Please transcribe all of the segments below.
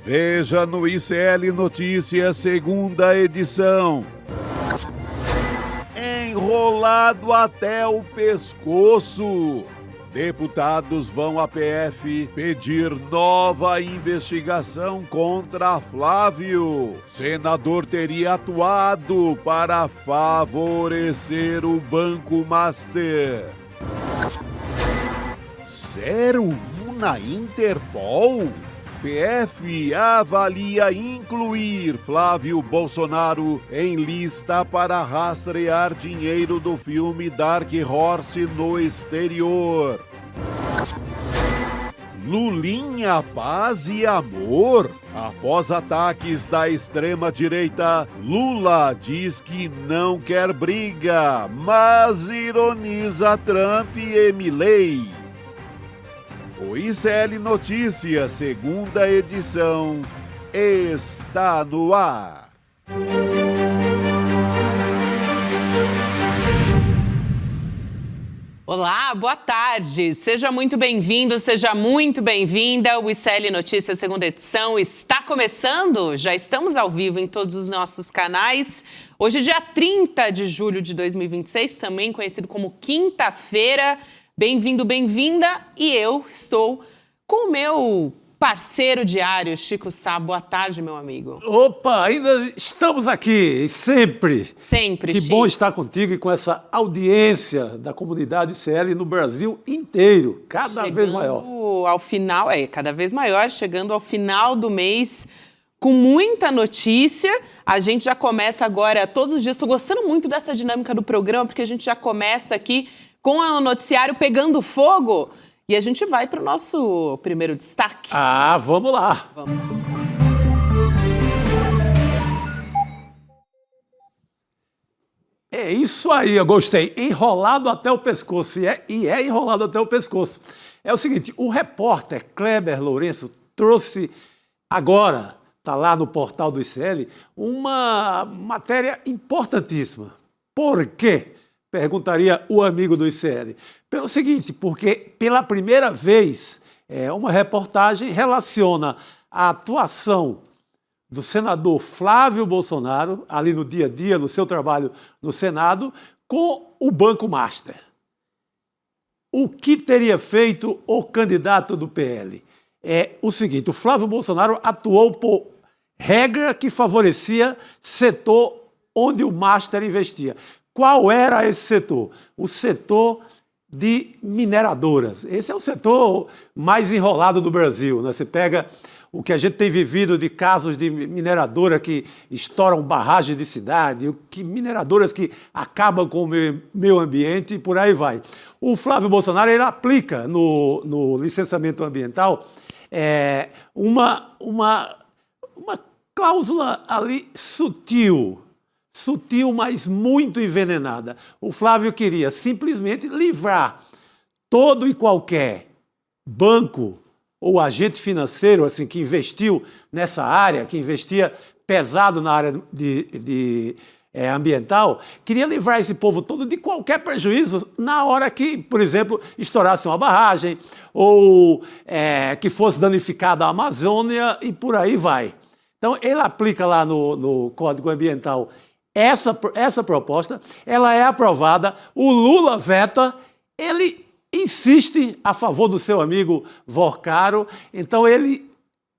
Veja no ICL Notícias, segunda edição. Enrolado até o pescoço. Deputados vão à PF pedir nova investigação contra Flávio. Senador teria atuado para favorecer o Banco Master. 01 na Interpol? PF avalia incluir Flávio Bolsonaro em lista para rastrear dinheiro do filme Dark Horse no exterior. Lulinha, paz e amor? Após ataques da extrema-direita, Lula diz que não quer briga, mas ironiza Trump e Milei. O ICL Notícias, segunda edição, está no ar. Olá, boa tarde. Seja muito bem-vindo, seja muito bem-vinda. O ICL Notícias, segunda edição, está começando. Já estamos ao vivo em todos os nossos canais. Hoje, dia 30 de julho de 2026, também conhecido como quinta-feira. Bem-vindo, bem-vinda, e eu estou com o meu parceiro diário, Chico Sá. Boa tarde, meu amigo. Opa, ainda estamos aqui, sempre. Sempre, Que Chico. bom estar contigo e com essa audiência da comunidade ICL no Brasil inteiro, cada vez maior. Ao final, cada vez maior, chegando ao final do mês com muita notícia. A gente já começa agora, todos os dias, estou gostando muito dessa dinâmica do programa, porque a gente já começa aqui com o noticiário pegando fogo, e a gente vai para o nosso primeiro destaque. Ah, vamos lá. Vamos. É isso aí, eu gostei. Enrolado até o pescoço, e é enrolado até o pescoço. É o seguinte, o repórter Kleber Lourenço trouxe agora, está lá no portal do ICL, uma matéria importantíssima. Por quê? Perguntaria o amigo do ICL. Pelo seguinte, porque pela primeira vez uma reportagem relaciona a atuação do senador Flávio Bolsonaro, ali no dia a dia, no seu trabalho no Senado, com o Banco Master. O que teria feito o candidato do PL? É o seguinte, o Flávio Bolsonaro atuou por regra que favorecia setor onde o Master investia. Qual era esse setor? O setor de mineradoras. Esse é o setor mais enrolado do Brasil, né? Você pega o que a gente tem vivido de casos de mineradora que estouram barragens de cidade, mineradoras que acabam com o meio ambiente e por aí vai. O Flávio Bolsonaro ele aplica no licenciamento ambiental uma cláusula ali sutil, mas muito envenenada. O Flávio queria simplesmente livrar todo e qualquer banco ou agente financeiro assim, que investiu nessa área, que investia pesado na área ambiental, queria livrar esse povo todo de qualquer prejuízo na hora que, por exemplo, estourasse uma barragem ou que fosse danificada a Amazônia e por aí vai. Então, ele aplica lá no Código Ambiental essa proposta, ela é aprovada, o Lula veta, ele insiste a favor do seu amigo Vorcaro, então ele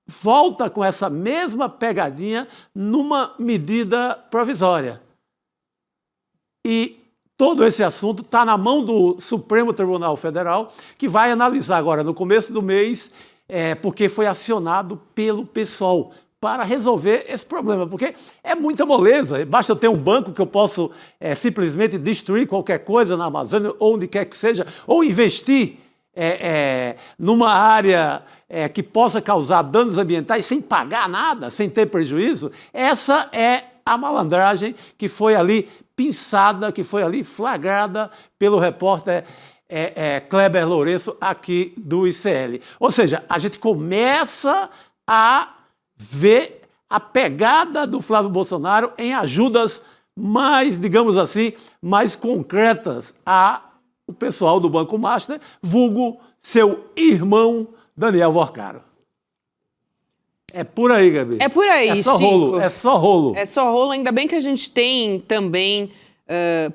volta com essa mesma pegadinha numa medida provisória. E todo esse assunto está na mão do Supremo Tribunal Federal, que vai analisar agora no começo do mês, porque foi acionado pelo PSOL, para resolver esse problema, porque é muita moleza, basta eu ter um banco que eu posso simplesmente destruir qualquer coisa na Amazônia, ou onde quer que seja, ou investir numa área que possa causar danos ambientais sem pagar nada, sem ter prejuízo. Essa é a malandragem que foi ali pinçada, que foi ali flagrada pelo repórter Kleber Lourenço aqui do ICL. Ou seja, a gente começa a ver a pegada do Flávio Bolsonaro em ajudas mais, digamos assim, mais concretas ao pessoal do Banco Master, vulgo seu irmão Daniel Vorcaro. É por aí, Gabi. É por aí, É só Chico. rolo, é só rolo. É só rolo, ainda bem que a gente tem também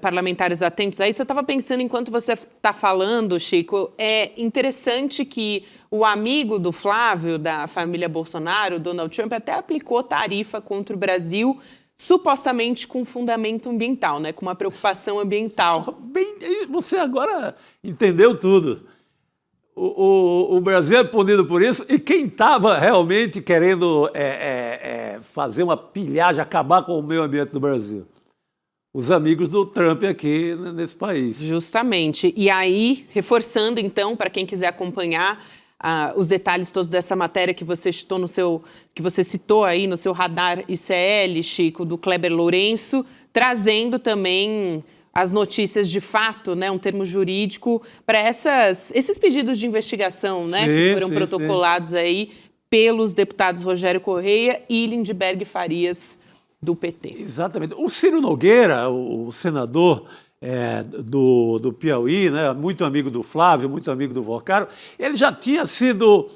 parlamentares atentos a isso. Eu estava pensando, enquanto você está falando, Chico, é interessante que o amigo do Flávio, da família Bolsonaro, Donald Trump, até aplicou tarifa contra o Brasil, supostamente com fundamento ambiental, né? Com uma preocupação ambiental. Bem, você agora entendeu tudo. O Brasil é punido por isso, e quem estava realmente querendo fazer uma pilhagem, acabar com o meio ambiente do Brasil? Os amigos do Trump aqui nesse país. Justamente. E aí, reforçando então, para quem quiser acompanhar os detalhes todos dessa matéria que você citou aí no seu radar ICL, Chico, do Kleber Lourenço, trazendo também as notícias de fato, né, um termo jurídico, para esses pedidos de investigação, né, que foram protocolados aí pelos deputados Rogério Correia e Lindbergh Farias, do PT. Exatamente. O Ciro Nogueira, o senador do Piauí, né, muito amigo do Flávio, muito amigo do Vocaro, ele já tinha sido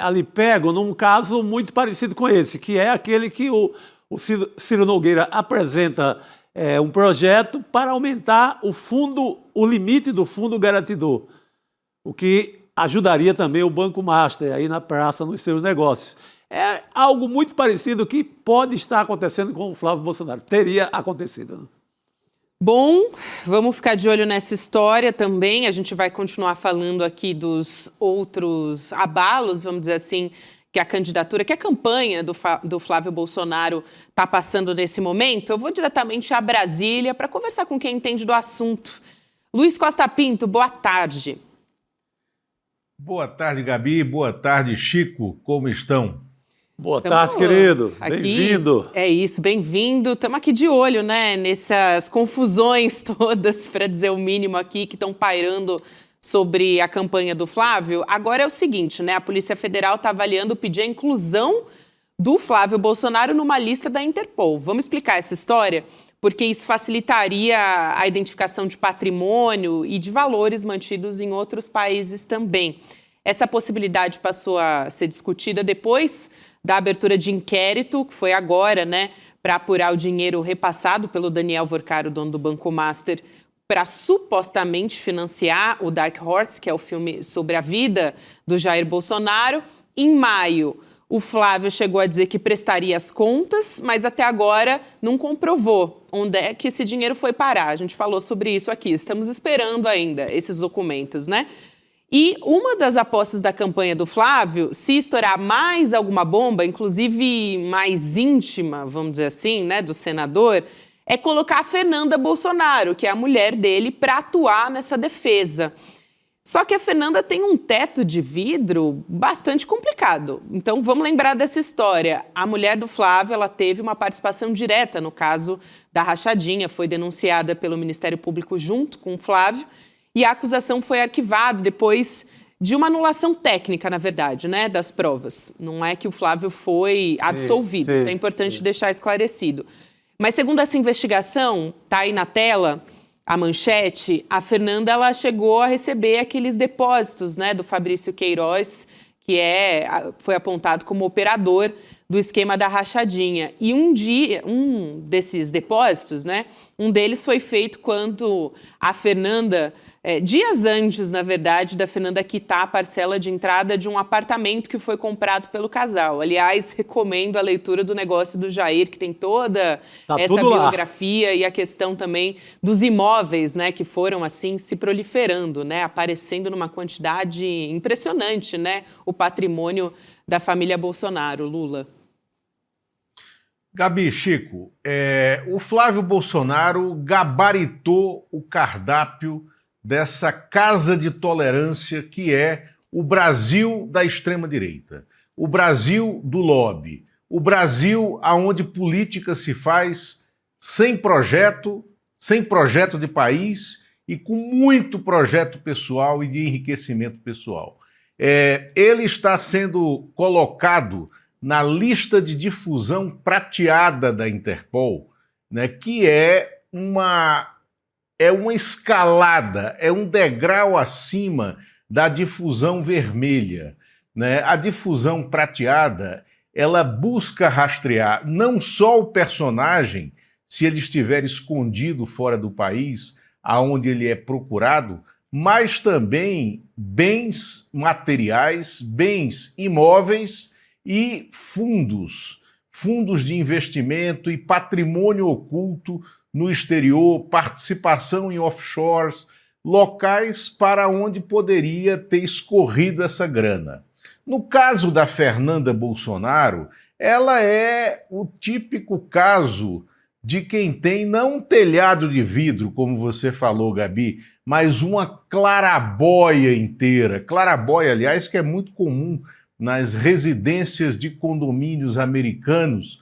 ali pego num caso muito parecido com esse, que é aquele que o Ciro Nogueira apresenta um projeto para aumentar o limite do fundo garantidor, o que ajudaria também o Banco Master aí na praça, nos seus negócios. É algo muito parecido que pode estar acontecendo com o Flávio Bolsonaro. Teria acontecido. Né? Bom, vamos ficar de olho nessa história também. A gente vai continuar falando aqui dos outros abalos, vamos dizer assim, que a campanha do Flávio Bolsonaro está passando nesse momento. Eu vou diretamente a Brasília para conversar com quem entende do assunto. Luiz Costa Pinto, boa tarde. Boa tarde, Gabi. Boa tarde, Chico. Como estão? Boa tarde, querido. Bem-vindo. É isso, bem-vindo. Estamos aqui de olho, né, nessas confusões todas, para dizer o mínimo aqui, que estão pairando sobre a campanha do Flávio. Agora é o seguinte, né, a Polícia Federal está avaliando pedir a inclusão do Flávio Bolsonaro numa lista da Interpol. Vamos explicar essa história? Porque isso facilitaria a identificação de patrimônio e de valores mantidos em outros países também. Essa possibilidade passou a ser discutida depois da abertura de inquérito, que foi agora, né, para apurar o dinheiro repassado pelo Daniel Vocaro, dono do Banco Master, para supostamente financiar o Dark Horse, que é o filme sobre a vida do Jair Bolsonaro. Em maio, o Flávio chegou a dizer que prestaria as contas, mas até agora não comprovou onde é que esse dinheiro foi parar. A gente falou sobre isso aqui, estamos esperando ainda esses documentos, né? E uma das apostas da campanha do Flávio, se estourar mais alguma bomba, inclusive mais íntima, vamos dizer assim, né, do senador, é colocar a Fernanda Bolsonaro, que é a mulher dele, para atuar nessa defesa. Só que a Fernanda tem um teto de vidro bastante complicado. Então, vamos lembrar dessa história. A mulher do Flávio, ela teve uma participação direta no caso da rachadinha, foi denunciada pelo Ministério Público junto com o Flávio, e a acusação foi arquivada depois de uma anulação técnica, na verdade, né, das provas. Não é que o Flávio foi absolvido, isso é importante deixar esclarecido. Mas, segundo essa investigação, tá aí na tela a manchete, a Fernanda ela chegou a receber aqueles depósitos, né, do Fabrício Queiroz, que foi apontado como operador do esquema da rachadinha. E um desses depósitos, né, um deles foi feito quando a Fernanda, dias antes, na verdade, da Fernanda quitar a parcela de entrada de um apartamento que foi comprado pelo casal. Aliás, recomendo a leitura do Negócio do Jair, que tem toda essa biografia e a questão também dos imóveis, né, que foram, assim, se proliferando, né, aparecendo numa quantidade impressionante, né, o patrimônio da família Bolsonaro, Lula. Gabi, Chico, o Flávio Bolsonaro gabaritou o cardápio dessa casa de tolerância que é o Brasil da extrema-direita, o Brasil do lobby, o Brasil onde política se faz sem projeto de país e com muito projeto pessoal e de enriquecimento pessoal. Ele está sendo colocado na lista de difusão prateada da Interpol, né, que é uma escalada, é um degrau acima da difusão vermelha. né, a difusão prateada, ela busca rastrear não só o personagem, se ele estiver escondido fora do país, aonde ele é procurado, mas também bens materiais, bens imóveis e fundos de investimento e patrimônio oculto no exterior, participação em offshores, locais para onde poderia ter escorrido essa grana. No caso da Fernanda Bolsonaro, ela é o típico caso de quem tem não um telhado de vidro, como você falou, Gabi, mas uma clarabóia inteira. Clarabóia, aliás, que é muito comum nas residências de condomínios americanos,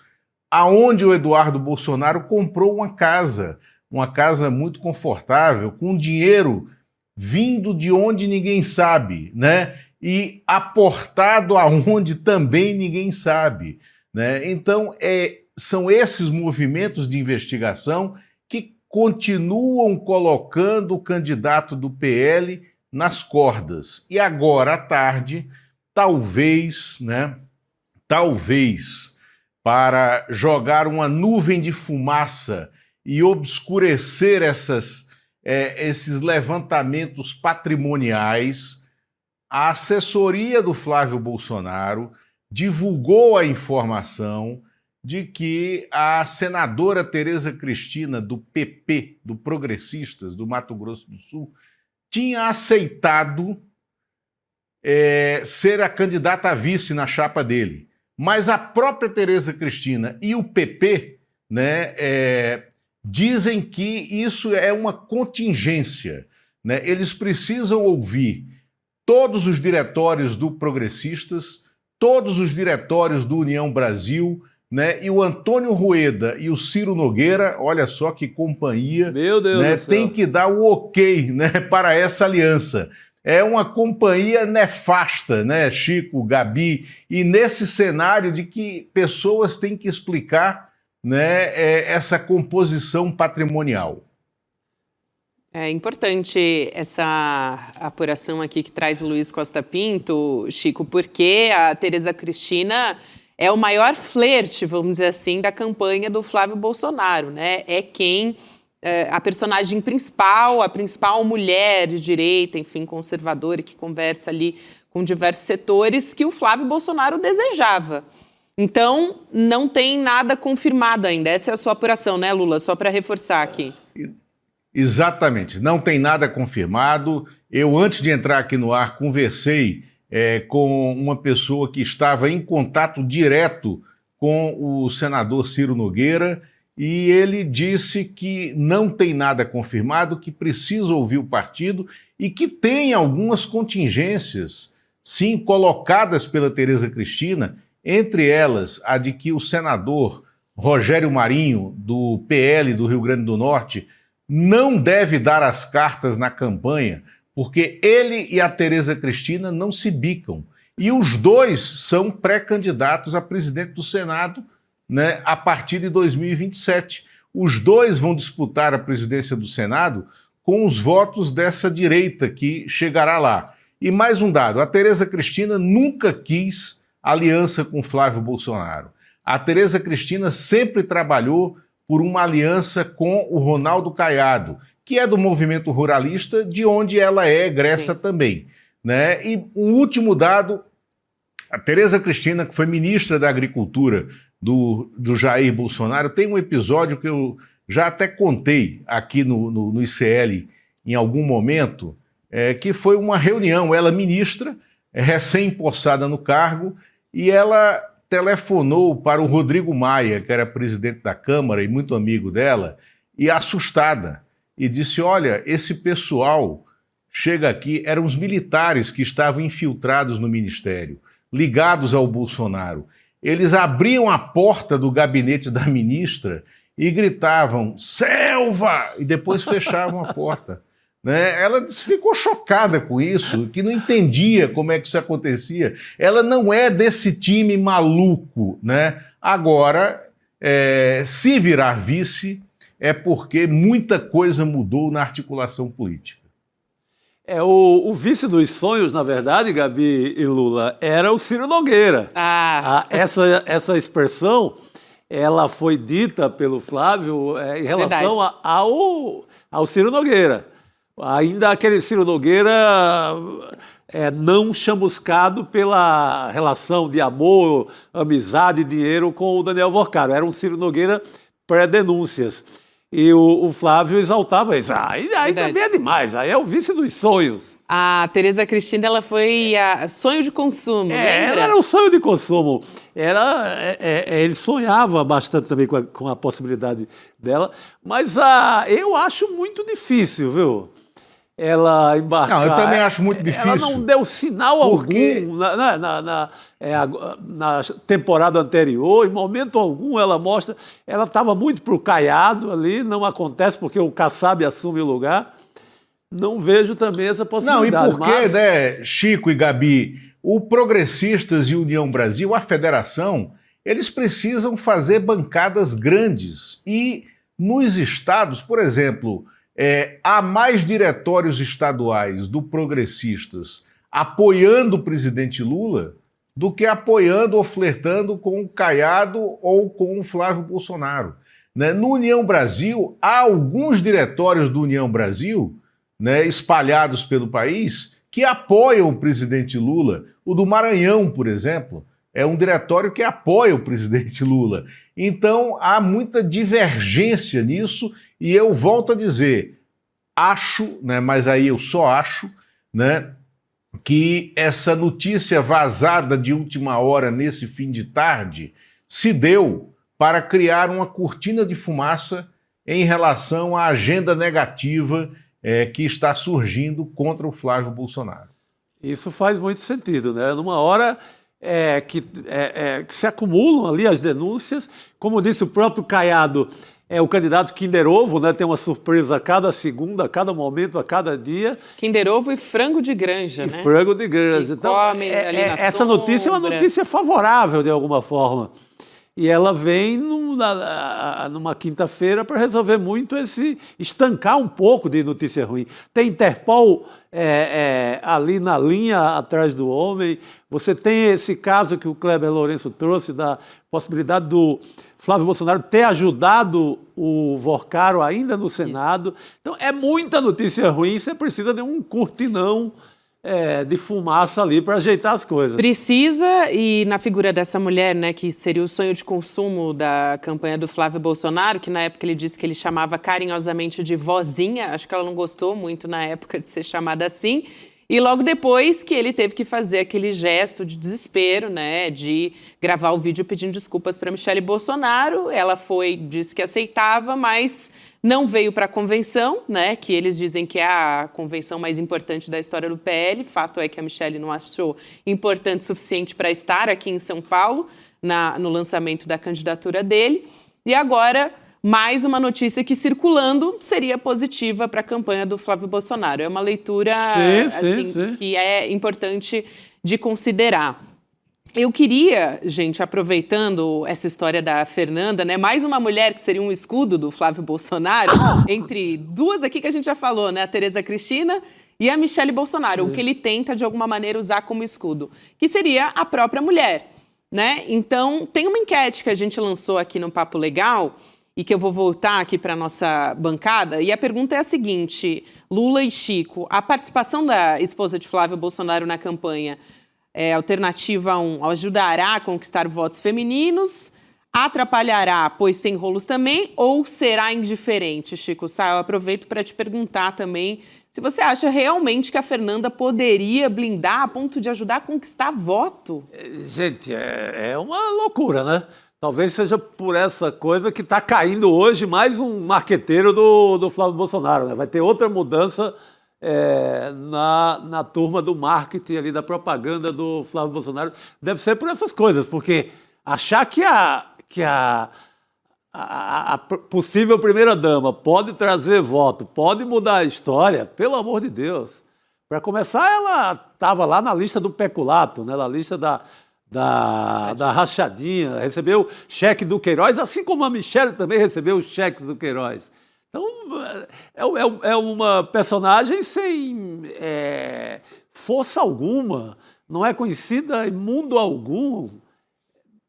aonde o Eduardo Bolsonaro comprou uma casa muito confortável, com dinheiro vindo de onde ninguém sabe, né? E aportado aonde também ninguém sabe, né? Então, são esses movimentos de investigação que continuam colocando o candidato do PL nas cordas. E agora à tarde, talvez, para jogar uma nuvem de fumaça e obscurecer esses levantamentos patrimoniais, a assessoria do Flávio Bolsonaro divulgou a informação de que a senadora Tereza Cristina, do PP, do Progressistas, do Mato Grosso do Sul, tinha aceitado ser a candidata a vice na chapa dele. Mas a própria Tereza Cristina e o PP, né, dizem que isso é uma contingência, né? Eles precisam ouvir todos os diretórios do Progressistas, todos os diretórios do União Brasil, né? E o Antônio Rueda e o Ciro Nogueira, olha só que companhia, Meu Deus, né, do céu. tem que dar o ok, né, para essa aliança. É uma companhia nefasta, né, Chico, Gabi, e nesse cenário de que pessoas têm que explicar, né, essa composição patrimonial. É importante essa apuração aqui que traz o Luiz Costa Pinto, Chico, porque a Tereza Cristina é o maior flerte, vamos dizer assim, da campanha do Flávio Bolsonaro, né? A personagem principal, a principal mulher de direita, enfim, conservadora, que conversa ali com diversos setores que o Flávio Bolsonaro desejava. Então, não tem nada confirmado ainda. Essa é a sua apuração, né, Lula? Só para reforçar aqui. Exatamente, não tem nada confirmado. Eu, antes de entrar aqui no ar, conversei com uma pessoa que estava em contato direto com o senador Ciro Nogueira, e ele disse que não tem nada confirmado, que precisa ouvir o partido e que tem algumas contingências, sim, colocadas pela Tereza Cristina, entre elas a de que o senador Rogério Marinho, do PL do Rio Grande do Norte, não deve dar as cartas na campanha, porque ele e a Tereza Cristina não se bicam. E os dois são pré-candidatos a presidente do Senado, né, a partir de 2027. Os dois vão disputar a presidência do Senado com os votos dessa direita que chegará lá. E mais um dado, a Tereza Cristina nunca quis aliança com Flávio Bolsonaro. A Tereza Cristina sempre trabalhou por uma aliança com o Ronaldo Caiado, que é do movimento ruralista, de onde ela é egressa também, né? E um último dado, a Tereza Cristina, que foi ministra da Agricultura do Jair Bolsonaro, tem um episódio que eu já até contei aqui no ICL em algum momento, que foi uma reunião, ela ministra, recém-empossada no cargo, e ela telefonou para o Rodrigo Maia, que era presidente da Câmara e muito amigo dela, e assustada, e disse, olha, esse pessoal chega aqui, eram os militares que estavam infiltrados no ministério, ligados ao Bolsonaro. Eles abriam a porta do gabinete da ministra e gritavam, selva! E depois fechavam a porta. Né? Ela ficou chocada com isso, que não entendia como é que isso acontecia. Ela não é desse time maluco, né? Agora, se virar vice, é porque muita coisa mudou na articulação política. O vice dos sonhos, na verdade, Gabi e Lula, era o Ciro Nogueira. Essa expressão, ela foi dita pelo Flávio em relação ao Ciro Nogueira. Ainda aquele Ciro Nogueira não chamuscado pela relação de amor, amizade e dinheiro com o Daniel Vorcaro. Era um Ciro Nogueira pré-denúncias. E o Flávio exaltava isso. Aí também é demais, aí é o vice dos sonhos. A Tereza Cristina, ela foi sonho de consumo, lembra? Ela era um sonho de consumo. Ele sonhava bastante também com a possibilidade dela, mas eu acho muito difícil, viu? Ela embarcar. Não, eu também acho muito difícil. Ela não deu sinal algum na temporada anterior, em momento algum ela mostra. Ela estava muito pro Caiado ali, não acontece porque o Kassab assume o lugar. Não vejo também essa possibilidade. Não, e por que, né, Chico e Gabi, o Progressistas e União Brasil, a federação, eles precisam fazer bancadas grandes. E nos estados, por exemplo, há mais diretórios estaduais do Progressistas apoiando o presidente Lula do que apoiando ou flertando com o Caiado ou com o Flávio Bolsonaro. Né? No União Brasil, há alguns diretórios do União Brasil, né, espalhados pelo país, que apoiam o presidente Lula. O do Maranhão, por exemplo, é um diretório que apoia o presidente Lula. Então, há muita divergência nisso, e eu volto a dizer, acho, né, mas aí eu só acho, né, que essa notícia vazada de última hora nesse fim de tarde se deu para criar uma cortina de fumaça em relação à agenda negativa que está surgindo contra o Flávio Bolsonaro. Isso faz muito sentido, né? Numa hora que se acumulam ali as denúncias, como disse o próprio Caiado, o candidato Kinder Ovo, né? Tem uma surpresa a cada segunda, a cada momento, a cada dia. Kinder Ovo e frango de granja, né? E frango de granja. Então, essa notícia é uma notícia favorável, de alguma forma. E ela vem numa quinta-feira para resolver muito estancar um pouco de notícia ruim. Tem Interpol ali na linha atrás do homem. Você tem esse caso que o Kleber Lourenço trouxe da possibilidade do Flávio Bolsonaro ter ajudado o Vorcaro ainda no Senado. Isso. Então é muita notícia ruim, você precisa de um cortinão de fumaça ali para ajeitar as coisas. Precisa, e na figura dessa mulher, né, que seria o sonho de consumo da campanha do Flávio Bolsonaro, que na época ele disse que ele chamava carinhosamente de vozinha, acho que ela não gostou muito na época de ser chamada assim, e logo depois que ele teve que fazer aquele gesto de desespero, né, de gravar o vídeo pedindo desculpas para Michele Bolsonaro, ela disse que aceitava, mas não veio para a convenção, né, que eles dizem que é a convenção mais importante da história do PL. Fato é que a Michele não achou importante o suficiente para estar aqui em São Paulo no lançamento da candidatura dele. E agora, mais uma notícia que, circulando, seria positiva para a campanha do Flávio Bolsonaro. É uma leitura sim. Que é importante de considerar. Eu queria, gente, aproveitando essa história da Fernanda, né, mais uma mulher que seria um escudo do Flávio Bolsonaro, entre duas aqui que a gente já falou, né, a Tereza Cristina e a Michele Bolsonaro, o que ele tenta, de alguma maneira, usar como escudo, que seria a própria mulher, né? Então, tem uma enquete que a gente lançou aqui no Papo Legal e que eu vou voltar aqui para a nossa bancada, e a pergunta é a seguinte: Lula e Chico, a participação da esposa de Flávio Bolsonaro na campanha alternativa 1 ajudará a conquistar votos femininos, atrapalhará, pois tem rolos também, ou será indiferente, Chico Sá? Eu aproveito para te perguntar também se você acha realmente que a Fernanda poderia blindar a ponto de ajudar a conquistar voto. Gente, é uma loucura, né? Talvez seja por essa coisa que está caindo hoje mais um marqueteiro do Flávio Bolsonaro, né? Vai ter outra mudança na turma do marketing ali, da propaganda do Flávio Bolsonaro. Deve ser por essas coisas, porque achar que a possível primeira-dama pode trazer voto, pode mudar a história, pelo amor de Deus. Para começar, ela estava lá na lista do peculato, né, na lista da rachadinha, recebeu cheque do Queiroz, assim como a Michele também recebeu os cheques do Queiroz. Então, é uma personagem sem força alguma, não é conhecida em mundo algum,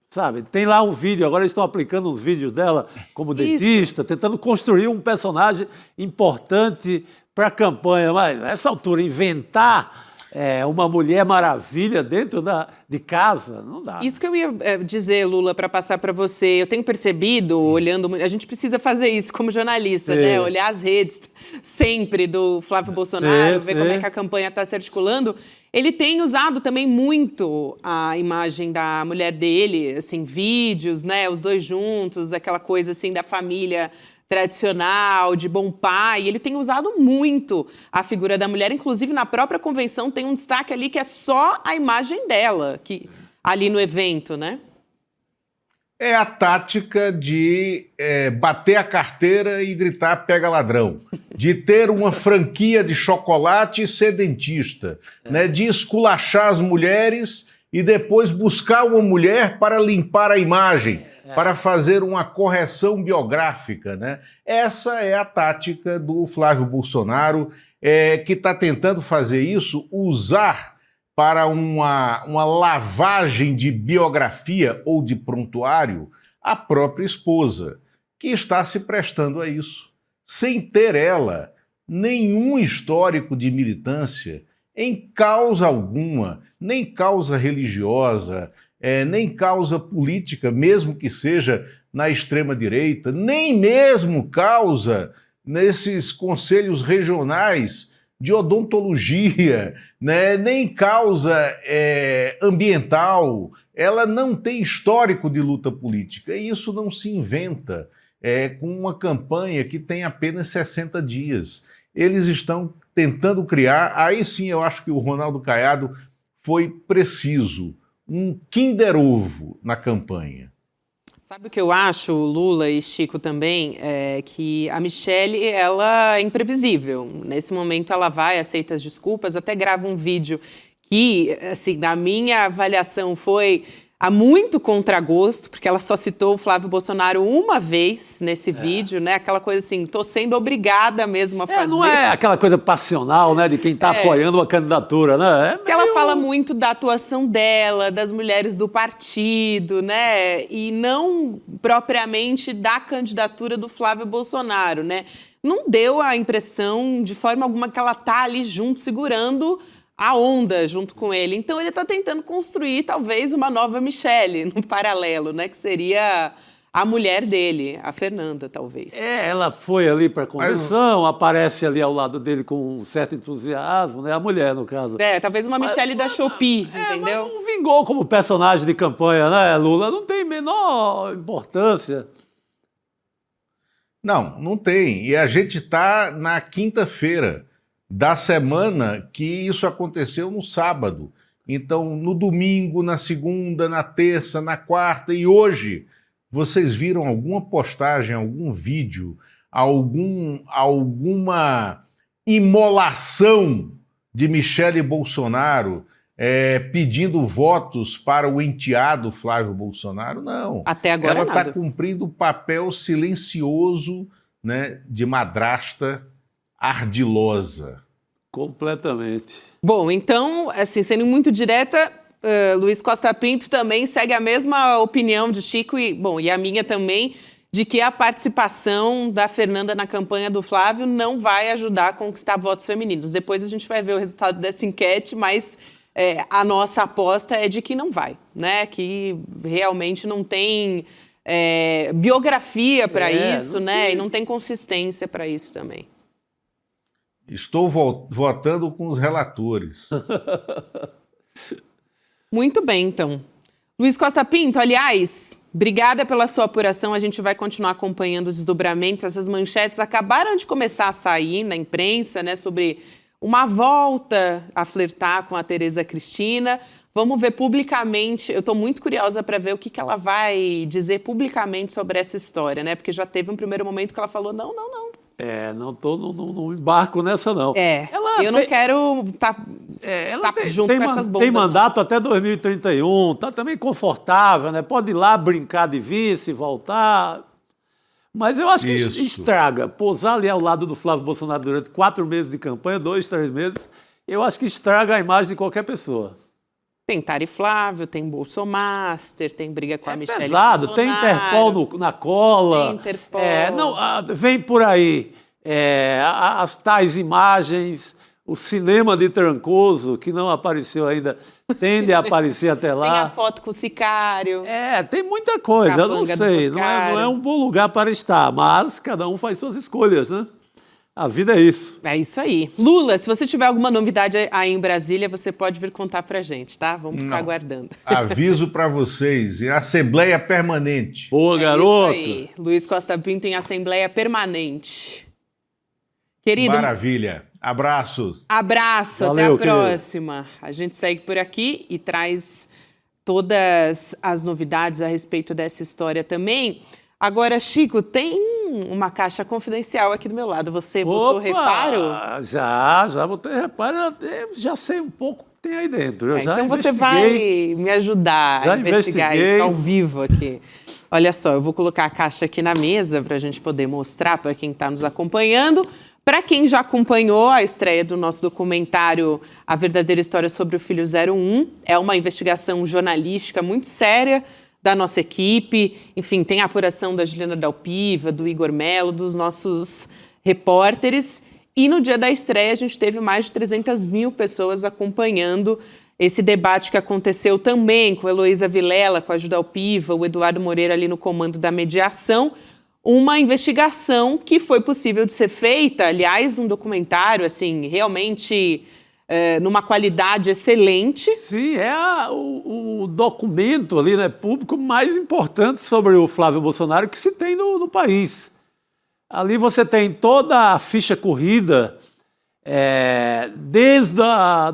sabe? Tem lá um vídeo, agora eles estão aplicando uns vídeos dela como dentista, tentando construir um personagem importante para a campanha, mas nessa altura, inventar uma Mulher Maravilha dentro de casa, não dá. Isso que eu ia dizer, Lula, para passar para você. Eu tenho percebido, olhando... A gente precisa fazer isso como jornalista, né? Olhar as redes sempre do Flávio Bolsonaro, ver como é que a campanha está se articulando. Ele tem usado também muito a imagem da mulher dele, assim, vídeos, né? Os dois juntos, aquela coisa assim da família tradicional, de bom pai. Ele tem usado muito a figura da mulher, inclusive na própria convenção tem um destaque ali que é só a imagem dela, ali no evento, né? É a tática de bater a carteira e gritar pega ladrão, de ter uma franquia de chocolate e ser dentista, né? De esculachar as mulheres e depois buscar uma mulher para limpar a imagem, para fazer uma correção biográfica, né? Essa é a tática do Flávio Bolsonaro, que está tentando fazer isso, usar para uma lavagem de biografia ou de prontuário a própria esposa, que está se prestando a isso, sem ter ela nenhum histórico de militância em causa alguma, nem causa religiosa, nem causa política, mesmo que seja na extrema-direita, nem mesmo causa nesses conselhos regionais de odontologia, né? Nem causa ambiental. Ela não tem histórico de luta política, e isso não se inventa com uma campanha que tem apenas 60 dias. Eles estão tentando criar, aí sim eu acho que o Ronaldo Caiado foi preciso, um Kinder Ovo na campanha. Sabe o que eu acho, Lula e Chico também, que a Michelle, ela é imprevisível. Nesse momento ela vai, aceita as desculpas, até grava um vídeo que, assim, na minha avaliação foi a muito contragosto, porque ela só citou o Flávio Bolsonaro uma vez nesse vídeo, né? Aquela coisa assim, tô sendo obrigada mesmo a fazer. Não é aquela coisa passional, né, de quem está apoiando uma candidatura, né? Porque ela fala muito da atuação dela, das mulheres do partido, né? E não propriamente da candidatura do Flávio Bolsonaro, né? Não deu a impressão, de forma alguma, que ela tá ali junto, segurando a onda junto com ele. Então ele está tentando construir talvez uma nova Michelle no paralelo, né? Que seria a mulher dele, a Fernanda, talvez. Ela foi ali para a convenção, aparece ali ao lado dele com um certo entusiasmo, né? A mulher, no caso. Talvez uma Michelle da Shopee, entendeu? Mas não vingou como personagem de campanha, né, Lula? Não tem menor importância. Não tem. E a gente está na quinta-feira da semana que isso aconteceu no sábado. Então, no domingo, na segunda, na terça, na quarta e hoje, vocês viram alguma postagem, algum vídeo, alguma imolação de Michele Bolsonaro pedindo votos para o enteado Flávio Bolsonaro? Não. Até agora ela nada. está cumprindo o papel silencioso, né, de madrasta ardilosa. Completamente. Bom, então, assim, sendo muito direta, Luiz Costa Pinto também segue a mesma opinião de Chico e a minha também, de que a participação da Fernanda na campanha do Flávio não vai ajudar a conquistar votos femininos. Depois a gente vai ver o resultado dessa enquete, mas a nossa aposta é de que não vai, né? Que realmente não tem biografia para isso, né? E não tem consistência para isso também. Estou votando com os relatores. Muito bem, então. Luiz Costa Pinto, aliás, obrigada pela sua apuração. A gente vai continuar acompanhando os desdobramentos. Essas manchetes acabaram de começar a sair na imprensa, né, sobre uma volta a flertar com a Tereza Cristina. Vamos ver publicamente. Eu estou muito curiosa para ver o que ela vai dizer publicamente sobre essa história, né? Porque já teve um primeiro momento que ela falou: não. Não embarco nessa, não. Eu não quero estar junto com essas bombas. Tem mandato até 2031, está também confortável, né? Pode ir lá brincar de vice, voltar. Mas eu acho que Isso. estraga. Pousar ali ao lado do Flávio Bolsonaro durante 4 meses de campanha, 2, 3 meses, eu acho que estraga a imagem de qualquer pessoa. Tem Tari Flávio, tem Bolsomaster, tem briga com a Michelle Pesado, tem Bolsonaro. Interpol na cola. Tem Interpol. Vem por aí as tais imagens, o cinema de Trancoso, que não apareceu ainda, tende a aparecer até lá. Tem a foto com o Sicário. Tem muita coisa, eu não Capanga do sei. Não é um bom lugar para estar, mas cada um faz suas escolhas, né? A vida é isso. É isso aí. Lula, se você tiver alguma novidade aí em Brasília, você pode vir contar pra gente, tá? Vamos ficar aguardando. Aviso para vocês, Assembleia Permanente. Boa, garoto! Isso aí. Luiz Costa Pinto em Assembleia Permanente. Querido, Maravilha. Abraços. abraço, Valeu, até a próxima. A gente segue por aqui e traz todas as novidades a respeito dessa história também. Agora, Chico, tem uma caixa confidencial aqui do meu lado. Você botou reparo? Já botei reparo. Eu já sei um pouco o que tem aí dentro. Eu já Então você investiguei. vai me ajudar Já a investigar investiguei. isso ao vivo aqui. Olha só, eu vou colocar a caixa aqui na mesa para a gente poder mostrar para quem está nos acompanhando. Para quem já acompanhou a estreia do nosso documentário A Verdadeira História sobre o Filho 01, é uma investigação jornalística muito séria da nossa equipe. Enfim, tem a apuração da Juliana Dalpiva, do Igor Melo, dos nossos repórteres. E no dia da estreia a gente teve mais de 300 mil pessoas acompanhando esse debate que aconteceu também com a Heloísa Vilela, com a Dalpiva, o Eduardo Moreira ali no comando da mediação. Uma investigação que foi possível de ser feita, aliás, um documentário, assim, realmente numa qualidade excelente. Sim, o documento ali, né, público mais importante sobre o Flávio Bolsonaro que se tem no país. Ali você tem toda a ficha corrida, desde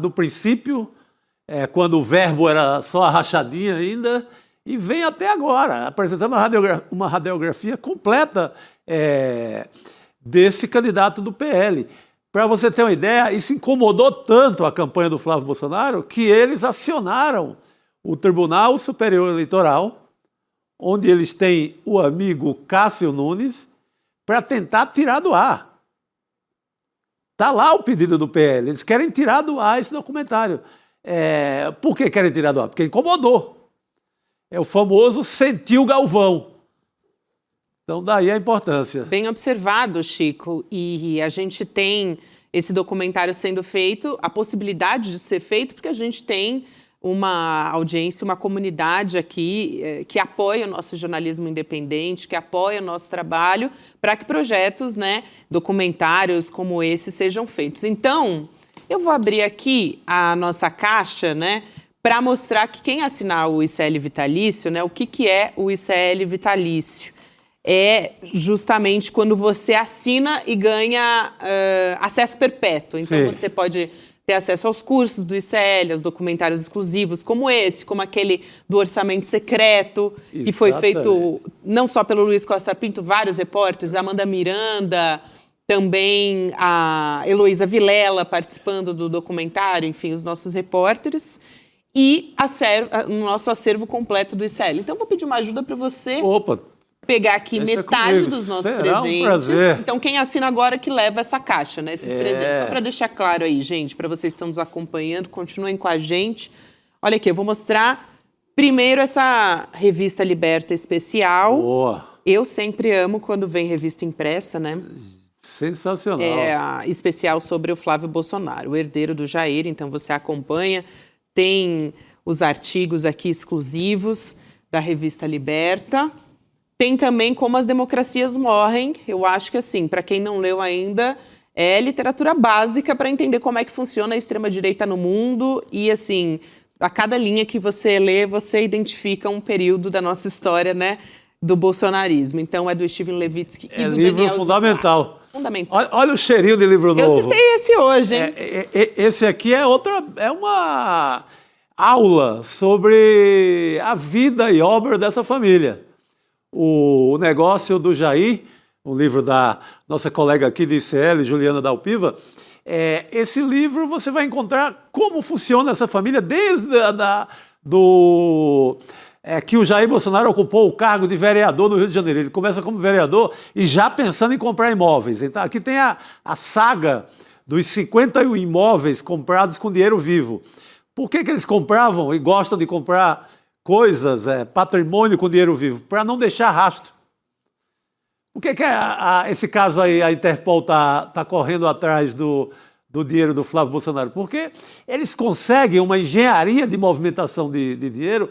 do princípio, quando o verbo era só a rachadinha ainda, e vem até agora, apresentando uma radiografia completa desse candidato do PL. Para você ter uma ideia, isso incomodou tanto a campanha do Flávio Bolsonaro que eles acionaram o Tribunal Superior Eleitoral, onde eles têm o amigo Cássio Nunes, para tentar tirar do ar. Está lá o pedido do PL, eles querem tirar do ar esse documentário. Por que querem tirar do ar? Porque incomodou. É o famoso sentiu Galvão. Então, daí a importância. Bem observado, Chico. E a gente tem esse documentário sendo feito, a possibilidade de ser feito, porque a gente tem uma audiência, uma comunidade aqui que apoia o nosso jornalismo independente, que apoia o nosso trabalho, para que projetos, né, documentários como esse sejam feitos. Então, eu vou abrir aqui a nossa caixa, né, para mostrar que quem assinar o ICL vitalício, né, o que é o ICL vitalício? É justamente quando você assina e ganha acesso perpétuo. Então, Sim. você pode ter acesso aos cursos do ICL, aos documentários exclusivos, como esse, como aquele do Orçamento Secreto, que foi feito não só pelo Luiz Costa Pinto, vários repórteres, a Amanda Miranda, também a Heloísa Vilela participando do documentário, enfim, os nossos repórteres. E o nosso acervo completo do ICL. Então, vou pedir uma ajuda para você pegar aqui metade dos nossos presentes. Um prazer. Então, quem assina agora que leva essa caixa, né? Esses presentes. Só para deixar claro aí, gente, para vocês que estão nos acompanhando, continuem com a gente. Olha aqui, eu vou mostrar primeiro essa revista Liberta especial. Boa. Eu sempre amo quando vem revista impressa, né? Sensacional. É a especial sobre o Flávio Bolsonaro, o herdeiro do Jair. Então, você acompanha. Tem os artigos aqui exclusivos da revista Liberta. Tem também Como as Democracias Morrem. Eu acho que, assim, para quem não leu ainda, é literatura básica para entender como é que funciona a extrema-direita no mundo. E, assim, a cada linha que você lê, você identifica um período da nossa história, né, do bolsonarismo. Então, é do Steven Levitsky e do livro Daniel fundamental. Zuccar. Fundamental. Olha o cheirinho de livro novo. Eu citei esse hoje, hein? Esse aqui é uma aula sobre a vida e obra dessa família. O Negócio do Jair, um livro da nossa colega aqui de ICL, Juliana Dalpiva. Esse livro você vai encontrar como funciona essa família desde que o Jair Bolsonaro ocupou o cargo de vereador no Rio de Janeiro. Ele começa como vereador e já pensando em comprar imóveis. Então, aqui tem a saga dos 51 imóveis comprados com dinheiro vivo. Por que eles compravam e gostam de comprar coisas, patrimônio com dinheiro vivo? Para não deixar rastro. Por que esse caso aí, a Interpol está correndo atrás do dinheiro do Flávio Bolsonaro? Porque eles conseguem uma engenharia de movimentação de dinheiro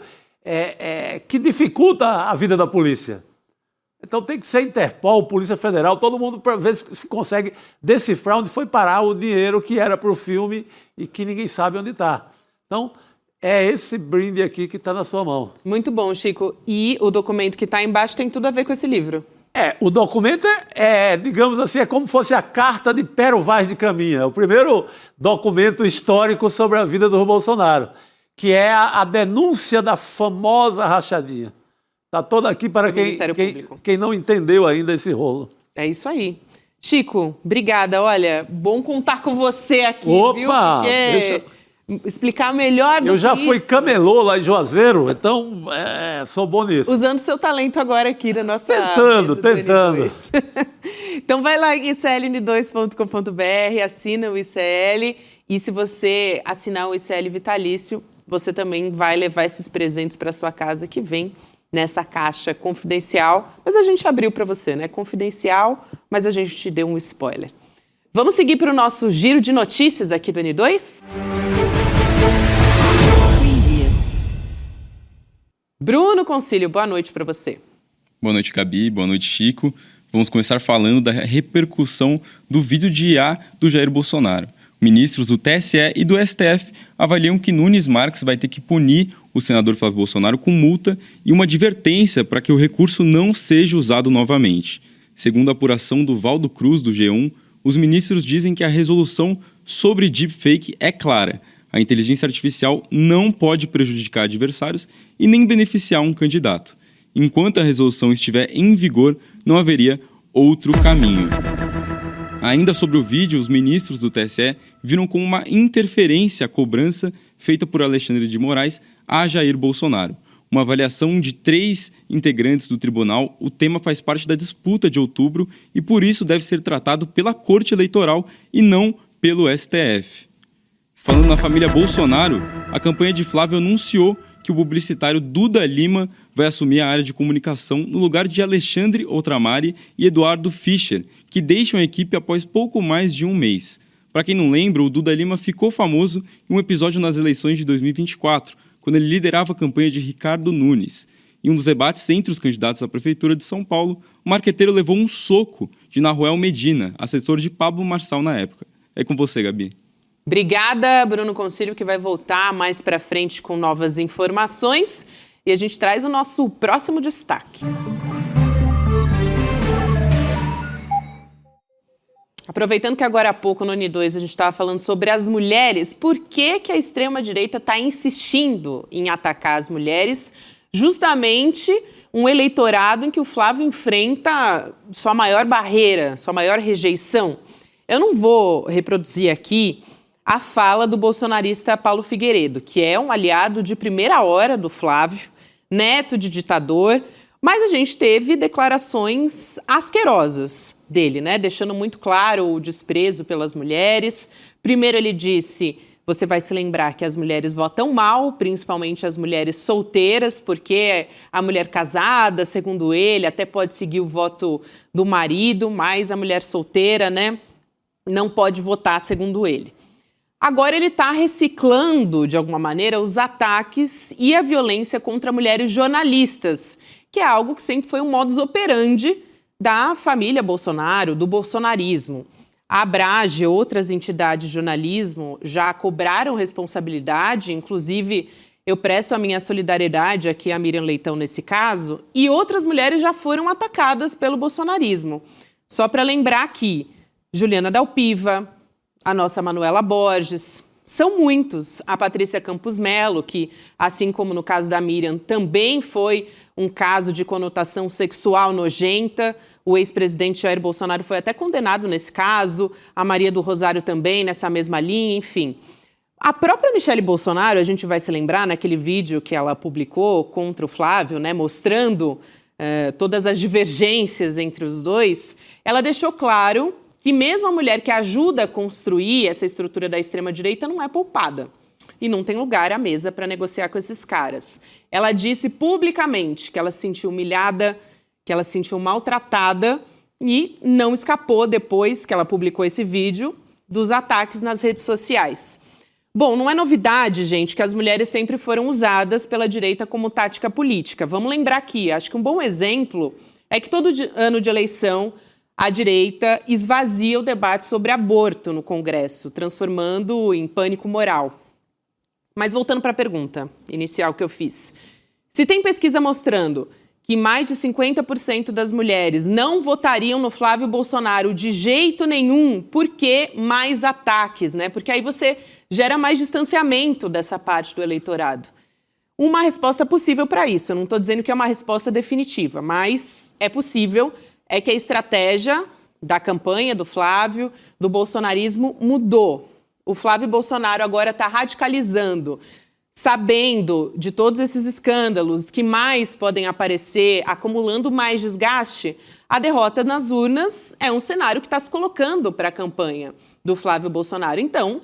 que dificulta a vida da polícia. Então tem que ser Interpol, Polícia Federal, todo mundo para ver se consegue decifrar onde foi parar o dinheiro que era para o filme e que ninguém sabe onde está. Então, é esse brinde aqui que está na sua mão. Muito bom, Chico. E o documento que está embaixo tem tudo a ver com esse livro. O documento digamos assim, é como se fosse a carta de Pero Vaz de Caminha, o primeiro documento histórico sobre a vida do Bolsonaro, que é a denúncia da famosa rachadinha. Está toda aqui para quem não entendeu ainda esse rolo. É isso aí. Chico, obrigada. Olha, bom contar com você aqui, viu? Porque explicar melhor do que eu já fui camelô lá em Juazeiro, então sou bom nisso. Usando seu talento agora aqui na nossa... Tentando. Então vai lá em icln2.com.br, assina o ICL e se você assinar o ICL Vitalício, você também vai levar esses presentes para sua casa que vem nessa caixa confidencial. Mas a gente abriu para você, né? Confidencial, mas a gente te deu um spoiler. Vamos seguir para o nosso giro de notícias aqui do N2? Bruno Concílio, boa noite para você. Boa noite, Gabi. Boa noite, Chico. Vamos começar falando da repercussão do vídeo de IA do Jair Bolsonaro. Ministros do TSE e do STF avaliam que Nunes Marques vai ter que punir o senador Flávio Bolsonaro com multa e uma advertência para que o recurso não seja usado novamente. Segundo a apuração do Valdo Cruz, do G1, os ministros dizem que a resolução sobre deepfake é clara. A inteligência artificial não pode prejudicar adversários e nem beneficiar um candidato. Enquanto a resolução estiver em vigor, não haveria outro caminho. Ainda sobre o vídeo, os ministros do TSE viram como uma interferência a cobrança feita por Alexandre de Moraes a Jair Bolsonaro. Uma avaliação de 3 integrantes do tribunal, o tema faz parte da disputa de outubro e por isso deve ser tratado pela Corte Eleitoral e não pelo STF. Falando na família Bolsonaro, a campanha de Flávio anunciou que o publicitário Duda Lima vai assumir a área de comunicação no lugar de Alexandre Outramari e Eduardo Fischer, que deixam a equipe após pouco mais de um mês. Para quem não lembra, o Duda Lima ficou famoso em um episódio nas eleições de 2024, quando ele liderava a campanha de Ricardo Nunes. Em um dos debates entre os candidatos à Prefeitura de São Paulo, o marqueteiro levou um soco de Naruel Medina, assessor de Pablo Marçal na época. É com você, Gabi. Obrigada, Bruno Concílio, que vai voltar mais para frente com novas informações. E a gente traz o nosso próximo destaque. Aproveitando que agora há pouco no N2 a gente estava falando sobre as mulheres, por que a extrema-direita está insistindo em atacar as mulheres? Justamente um eleitorado em que o Flávio enfrenta sua maior barreira, sua maior rejeição. Eu não vou reproduzir aqui a fala do bolsonarista Paulo Figueiredo, que é um aliado de primeira hora do Flávio, neto de ditador, mas a gente teve declarações asquerosas dele, né? Deixando muito claro o desprezo pelas mulheres. Primeiro ele disse, você vai se lembrar que as mulheres votam mal, principalmente as mulheres solteiras, porque a mulher casada, segundo ele, até pode seguir o voto do marido, mas a mulher solteira, né, não pode votar, segundo ele. Agora ele está reciclando, de alguma maneira, os ataques e a violência contra mulheres jornalistas, que é algo que sempre foi um modus operandi da família Bolsonaro, do bolsonarismo. A Abrage e outras entidades de jornalismo já cobraram responsabilidade, inclusive eu presto a minha solidariedade aqui a Miriam Leitão nesse caso, e outras mulheres já foram atacadas pelo bolsonarismo. Só para lembrar aqui, Juliana Dalpiva, a nossa Manuela Borges, são muitos. A Patrícia Campos Melo, que, assim como no caso da Miriam, também foi um caso de conotação sexual nojenta. O ex-presidente Jair Bolsonaro foi até condenado nesse caso, a Maria do Rosário também, nessa mesma linha, enfim. A própria Michele Bolsonaro, a gente vai se lembrar naquele vídeo que ela publicou contra o Flávio, né, mostrando todas as divergências entre os dois, ela deixou claro que mesmo a mulher que ajuda a construir essa estrutura da extrema-direita não é poupada e não tem lugar à mesa para negociar com esses caras. Ela disse publicamente que ela se sentiu humilhada, que ela se sentiu maltratada e não escapou, depois que ela publicou esse vídeo, dos ataques nas redes sociais. Bom, não é novidade, gente, que as mulheres sempre foram usadas pela direita como tática política. Vamos lembrar aqui, acho que um bom exemplo é que todo ano de eleição a direita esvazia o debate sobre aborto no Congresso, transformando-o em pânico moral. Mas voltando para a pergunta inicial que eu fiz. Se tem pesquisa mostrando que mais de 50% das mulheres não votariam no Flávio Bolsonaro de jeito nenhum, por que mais ataques, né? Porque aí você gera mais distanciamento dessa parte do eleitorado. Uma resposta possível para isso, eu não estou dizendo que é uma resposta definitiva, mas é possível, é que a estratégia da campanha do Flávio, do bolsonarismo, mudou. O Flávio Bolsonaro agora está radicalizando, sabendo de todos esses escândalos que mais podem aparecer, acumulando mais desgaste. A derrota nas urnas é um cenário que está se colocando para a campanha do Flávio Bolsonaro. Então,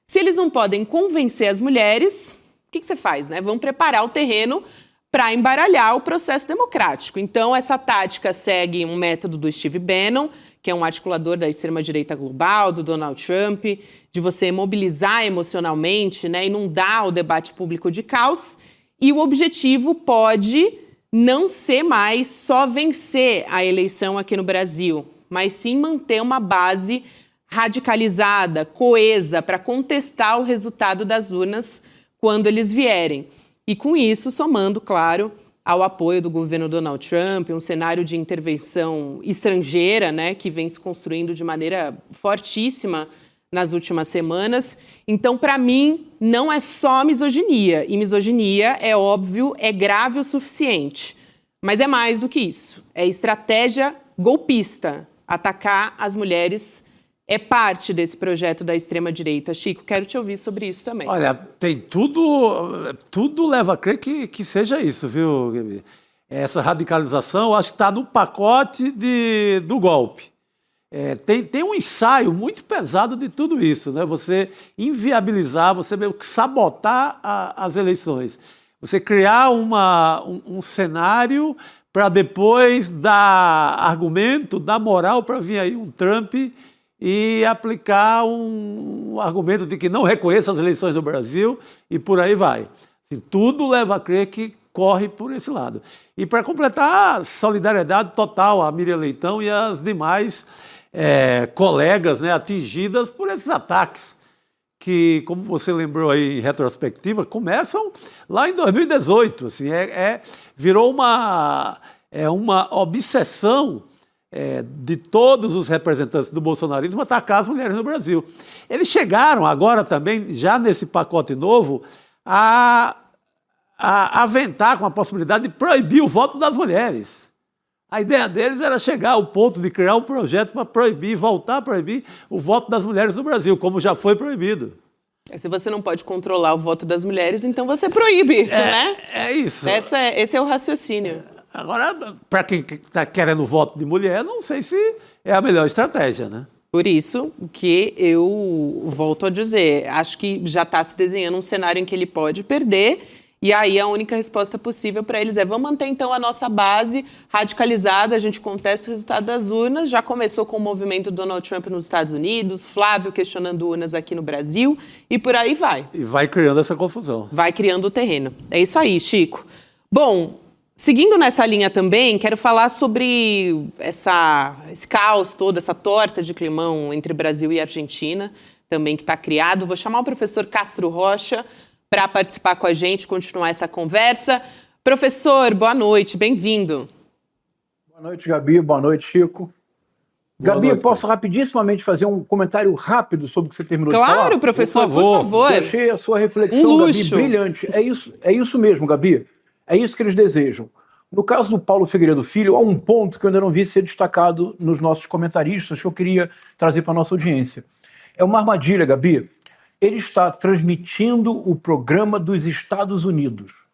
se eles não podem convencer as mulheres, o que você faz, né? Vão preparar o terreno para embaralhar o processo democrático. Então, essa tática segue um método do Steve Bannon, que é um articulador da extrema-direita global, do Donald Trump, de você mobilizar emocionalmente, né, inundar o debate público de caos. E o objetivo pode não ser mais só vencer a eleição aqui no Brasil, mas sim manter uma base radicalizada, coesa, para contestar o resultado das urnas quando eles vierem. E com isso, somando, claro, ao apoio do governo Donald Trump, um cenário de intervenção estrangeira, né, que vem se construindo de maneira fortíssima nas últimas semanas. Então, para mim, não é só misoginia. E misoginia, é óbvio, é grave o suficiente. Mas é mais do que isso. É estratégia golpista. Atacar as mulheres é parte desse projeto da extrema-direita. Chico, quero te ouvir sobre isso também. Olha, tem tudo leva a crer que seja isso, viu, Gabi? Essa radicalização, acho que está no pacote do golpe. Tem um ensaio muito pesado de tudo isso, né? Você inviabilizar, você meio que sabotar as eleições. Você criar um cenário para depois dar argumento, dar moral para vir aí um Trump e aplicar um argumento de que não reconheça as eleições do Brasil e por aí vai. Assim, tudo leva a crer que corre por esse lado. E para completar, solidariedade total a Miriam Leitão e as demais colegas, né, atingidas por esses ataques que, como você lembrou aí em retrospectiva, começam lá em 2018. Assim, virou uma obsessão de todos os representantes do bolsonarismo atacar as mulheres no Brasil. Eles chegaram agora também, já nesse pacote novo, a aventar com a possibilidade de proibir o voto das mulheres. A ideia deles era chegar ao ponto de criar um projeto para proibir, voltar a proibir o voto das mulheres no Brasil, como já foi proibido. Se você não pode controlar o voto das mulheres, então você proíbe, né? É isso. Esse é o raciocínio. Agora, para quem está querendo voto de mulher, não sei se é a melhor estratégia, né? Por isso que eu volto a dizer, acho que já está se desenhando um cenário em que ele pode perder, e aí a única resposta possível para eles é: vamos manter então a nossa base radicalizada, a gente contesta o resultado das urnas, já começou com o movimento Donald Trump nos Estados Unidos, Flávio questionando urnas aqui no Brasil, e por aí vai. E vai criando essa confusão. Vai criando o terreno. É isso aí, Chico. Bom, seguindo nessa linha também, quero falar sobre esse caos todo, essa torta de climão entre Brasil e Argentina, também que está criado. Vou chamar o professor Castro Rocha para participar com a gente, continuar essa conversa. Professor, boa noite, bem-vindo. Boa noite, Gabi. Boa noite, Chico. Gabi, eu posso rapidissimamente fazer um comentário rápido sobre o que você terminou de falar? Claro, professor, por favor. Eu achei a sua reflexão, Gabi, brilhante. É isso mesmo, Gabi. É isso que eles desejam. No caso do Paulo Figueiredo Filho, há um ponto que eu ainda não vi ser destacado nos nossos comentaristas que eu queria trazer para a nossa audiência. É uma armadilha, Gabi, ele está transmitindo o programa dos Estados Unidos.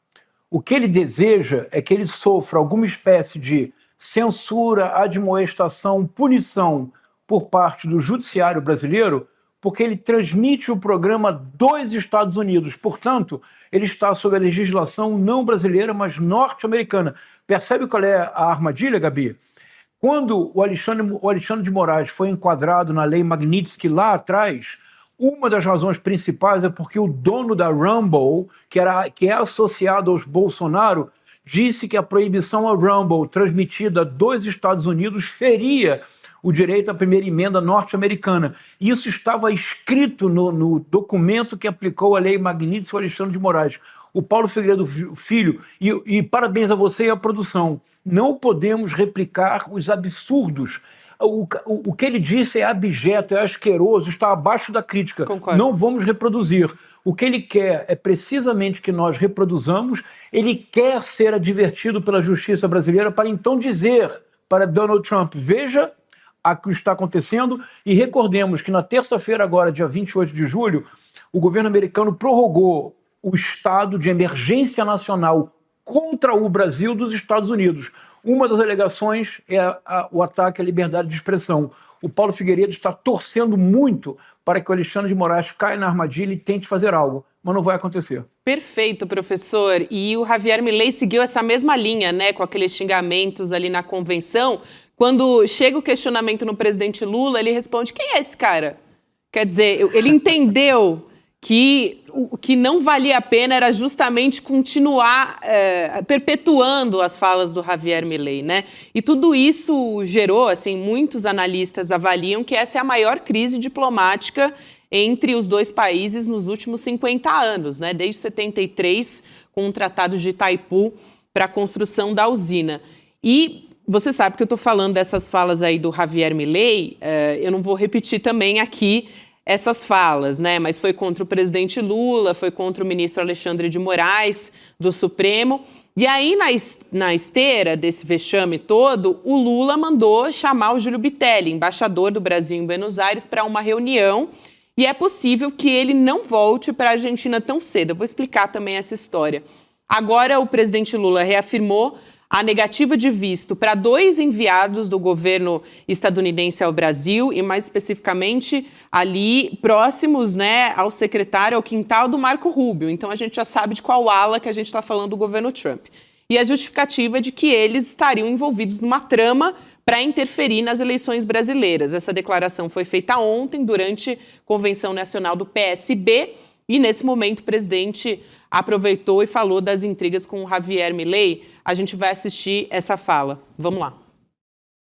O que ele deseja é que ele sofra alguma espécie de censura, admoestação, punição por parte do judiciário brasileiro, porque ele transmite o programa dos Estados Unidos. Portanto, ele está sob a legislação não brasileira, mas norte-americana. Percebe qual é a armadilha, Gabi? Quando o Alexandre de Moraes foi enquadrado na lei Magnitsky lá atrás, uma das razões principais é porque o dono da Rumble, que é associado aos Bolsonaro, disse que a proibição à Rumble transmitida dos Estados Unidos feria o direito à primeira emenda norte-americana. Isso estava escrito no documento que aplicou a lei Magnitsky ao Alexandre de Moraes. O Paulo Figueiredo Filho, e parabéns a você e à produção, não podemos replicar os absurdos. O que ele disse é abjeto, é asqueroso, está abaixo da crítica. Concordo. Não vamos reproduzir. O que ele quer é precisamente que nós reproduzamos. Ele quer ser advertido pela justiça brasileira para então dizer para Donald Trump, veja o que está acontecendo, e recordemos que na terça-feira agora, dia 28 de julho, o governo americano prorrogou o estado de emergência nacional contra o Brasil dos Estados Unidos. Uma das alegações é o ataque à liberdade de expressão. O Paulo Figueiredo está torcendo muito para que o Alexandre de Moraes caia na armadilha e tente fazer algo, mas não vai acontecer. Perfeito, professor. E o Javier Milei seguiu essa mesma linha, né, com aqueles xingamentos ali na convenção. Quando chega o questionamento no presidente Lula, ele responde: quem é esse cara? Quer dizer, ele entendeu que o que não valia a pena era justamente continuar perpetuando as falas do Javier Milei, né? E tudo isso gerou, assim, muitos analistas avaliam que essa é a maior crise diplomática entre os dois países nos últimos 50 anos, né? Desde 73, com o Tratado de Itaipu para a construção da usina. E você sabe que eu estou falando dessas falas aí do Javier Milei, eu não vou repetir também aqui essas falas, né? Mas foi contra o presidente Lula, foi contra o ministro Alexandre de Moraes, do Supremo. E aí, na esteira desse vexame todo, o Lula mandou chamar o Júlio Bitelli, embaixador do Brasil em Buenos Aires, para uma reunião. E é possível que ele não volte para a Argentina tão cedo. Eu vou explicar também essa história. Agora, o presidente Lula reafirmou a negativa de visto para 2 enviados do governo estadunidense ao Brasil e, mais especificamente, ali próximos, né, ao secretário, ao quintal do Marco Rubio. Então, a gente já sabe de qual ala que a gente está falando do governo Trump. E a justificativa é de que eles estariam envolvidos numa trama para interferir nas eleições brasileiras. Essa declaração foi feita ontem, durante a Convenção Nacional do PSB, e, nesse momento, o presidente aproveitou e falou das intrigas com o Javier Milei. A gente vai assistir essa fala. Vamos lá.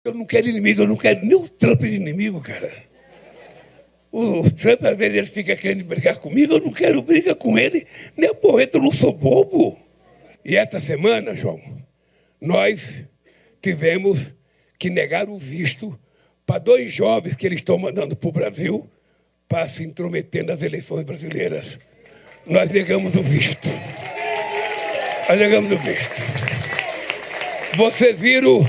Eu não quero inimigo, eu não quero nem o Trump de inimigo, cara. O Trump, às vezes, ele fica querendo brigar comigo, eu não quero briga com ele, nem a porreta, eu não sou bobo. E essa semana, João, nós tivemos que negar o visto para 2 jovens que eles estão mandando para o Brasil para se intrometer nas eleições brasileiras. Nós negamos o visto. Nós negamos o visto. Vocês viram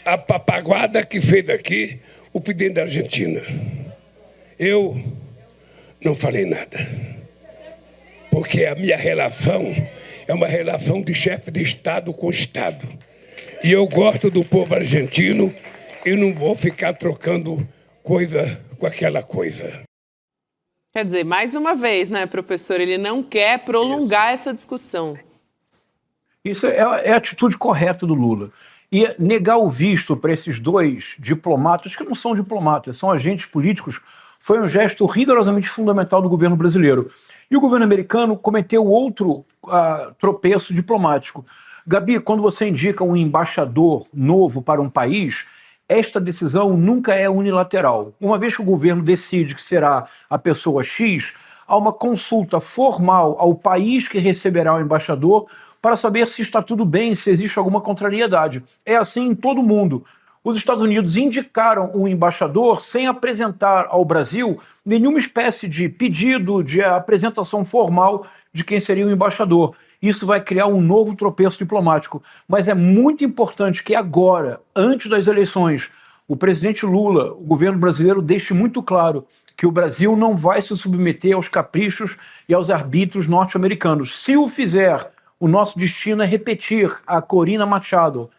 a papaguada que fez aqui o presidente da Argentina. Eu não falei nada. Porque a minha relação é uma relação de chefe de Estado com Estado. E eu gosto do povo argentino e não vou ficar trocando coisa com aquela coisa. Quer dizer, mais uma vez, né, professor? Ele não quer prolongar essa discussão. Isso é a atitude correta do Lula. E negar o visto para esses 2 diplomatas, que não são diplomatas, são agentes políticos, foi um gesto rigorosamente fundamental do governo brasileiro. E o governo americano cometeu outro tropeço diplomático. Gabi, quando você indica um embaixador novo para um país, esta decisão nunca é unilateral. Uma vez que o governo decide que será a pessoa X, há uma consulta formal ao país que receberá o embaixador para saber se está tudo bem, se existe alguma contrariedade. É assim em todo mundo. Os Estados Unidos indicaram um embaixador sem apresentar ao Brasil nenhuma espécie de pedido de apresentação formal de quem seria o embaixador. Isso vai criar um novo tropeço diplomático. Mas é muito importante que agora, antes das eleições, o presidente Lula, o governo brasileiro, deixe muito claro que o Brasil não vai se submeter aos caprichos e aos arbítrios norte-americanos. Se o fizer, o nosso destino é repetir a Corina Machado,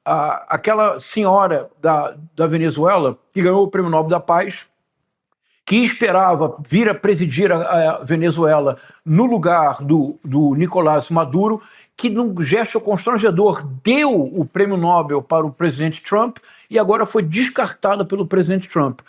aquela senhora da Venezuela que ganhou o Prêmio Nobel da Paz, que esperava vir a presidir a Venezuela no lugar do Nicolás Maduro, que num gesto constrangedor deu o Prêmio Nobel para o presidente Trump e agora foi descartada pelo presidente Trump.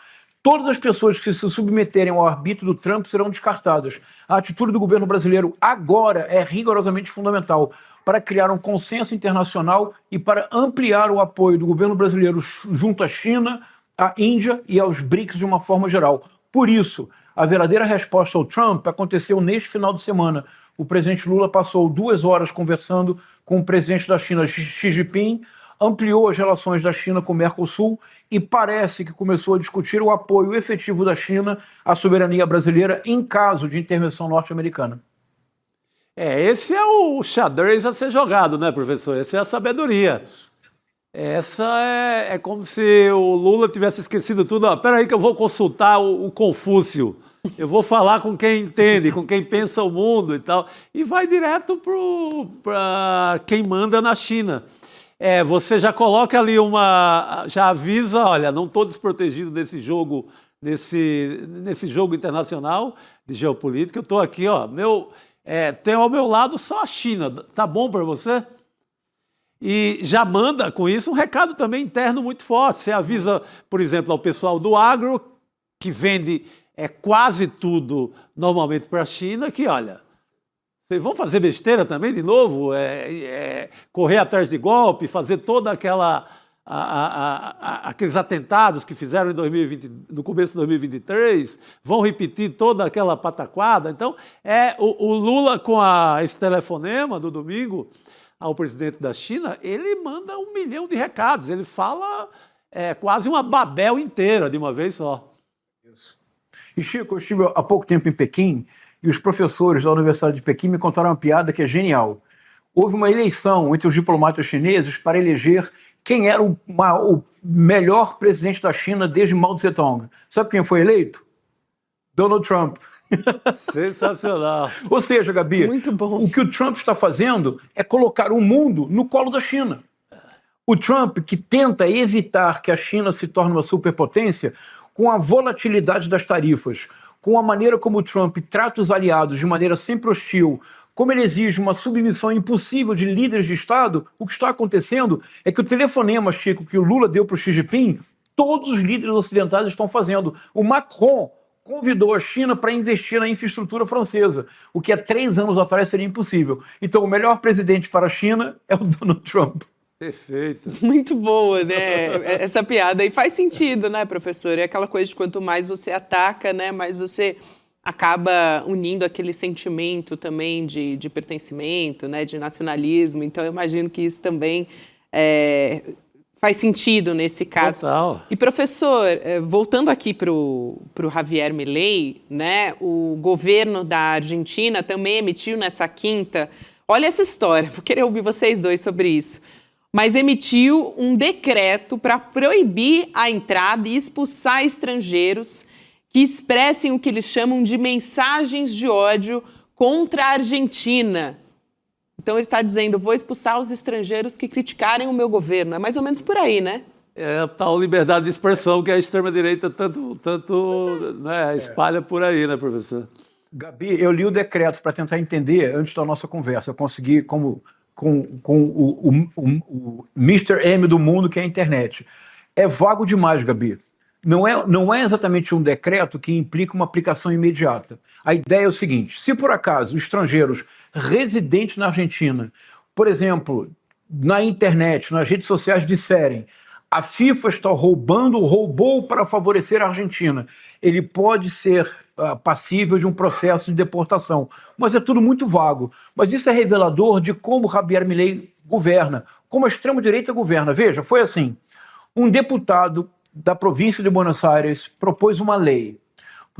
Todas as pessoas que se submeterem ao arbítrio do Trump serão descartadas. A atitude do governo brasileiro agora é rigorosamente fundamental para criar um consenso internacional e para ampliar o apoio do governo brasileiro junto à China, à Índia e aos BRICS de uma forma geral. Por isso, a verdadeira resposta ao Trump aconteceu neste final de semana. O presidente Lula passou 2 horas conversando com o presidente da China, Xi Jinping, ampliou as relações da China com o Mercosul e parece que começou a discutir o apoio efetivo da China à soberania brasileira em caso de intervenção norte-americana. Esse é o xadrez a ser jogado, né, professor? Essa é a sabedoria. Essa é como se o Lula tivesse esquecido tudo. Espera aí que eu vou consultar o Confúcio. Eu vou falar com quem entende, com quem pensa o mundo e tal. E vai direto para quem manda na China. Você já coloca ali já avisa, olha, não estou desprotegido desse jogo, nesse jogo internacional de geopolítica. Eu estou aqui, ó, tem ao meu lado só a China. Tá bom para você? E já manda com isso um recado também interno muito forte. Você avisa, por exemplo, ao pessoal do agro, que vende quase tudo normalmente para a China, que olha, vocês vão fazer besteira também de novo? Correr atrás de golpe, fazer toda aqueles atentados que fizeram em 2020, no começo de 2023, vão repetir toda aquela pataquada. Então, o Lula, com esse telefonema do domingo ao presidente da China, ele manda 1 milhão de recados, ele fala quase uma Babel inteira de uma vez só. E, Chico, eu estive há pouco tempo em Pequim e os professores da Universidade de Pequim me contaram uma piada que é genial. Houve uma eleição entre os diplomatas chineses para eleger quem era o melhor presidente da China desde Mao Tse-tung. Sabe quem foi eleito? Donald Trump. Sensacional. Ou seja, Gabi, muito bom. O que o Trump está fazendo é colocar o mundo no colo da China. O Trump, que tenta evitar que a China se torne uma superpotência, com a volatilidade das tarifas, com a maneira como o Trump trata os aliados de maneira sempre hostil, como ele exige uma submissão impossível de líderes de Estado, o que está acontecendo é que o telefonema, Chico, que o Lula deu para o Xi Jinping, todos os líderes ocidentais estão fazendo. O Macron convidou a China para investir na infraestrutura francesa, o que há 3 anos atrás seria impossível. Então, o melhor presidente para a China é o Donald Trump. Perfeito. Muito boa, né? Essa piada. E faz sentido, né, professor? É aquela coisa de quanto mais você ataca, né, mais você acaba unindo aquele sentimento também de pertencimento, né, de nacionalismo. Então, eu imagino que isso também faz sentido nesse caso. Total. E, professor, voltando aqui para o Javier Milei, né, o governo da Argentina também emitiu nessa quinta... Olha essa história, vou querer ouvir vocês dois sobre isso. Mas emitiu um decreto para proibir a entrada e expulsar estrangeiros que expressem o que eles chamam de mensagens de ódio contra a Argentina. Então ele está dizendo, vou expulsar os estrangeiros que criticarem o meu governo. É mais ou menos por aí, né? É a tal liberdade de expressão que a extrema-direita tanto espalha por aí, né, professor? Gabi, eu li o decreto para tentar entender antes da nossa conversa. Eu consegui, com o Mr. M do mundo, que é a internet. É vago demais, Gabi. Não é exatamente um decreto que implica uma aplicação imediata. A ideia é o seguinte, se por acaso estrangeiros residentes na Argentina, por exemplo, na internet, nas redes sociais disserem a FIFA está roubou para favorecer a Argentina, ele pode ser passível de um processo de deportação. Mas é tudo muito vago. Mas isso é revelador de como Javier Milei governa, como a extrema-direita governa. Veja, foi assim, um deputado da província de Buenos Aires propôs uma lei.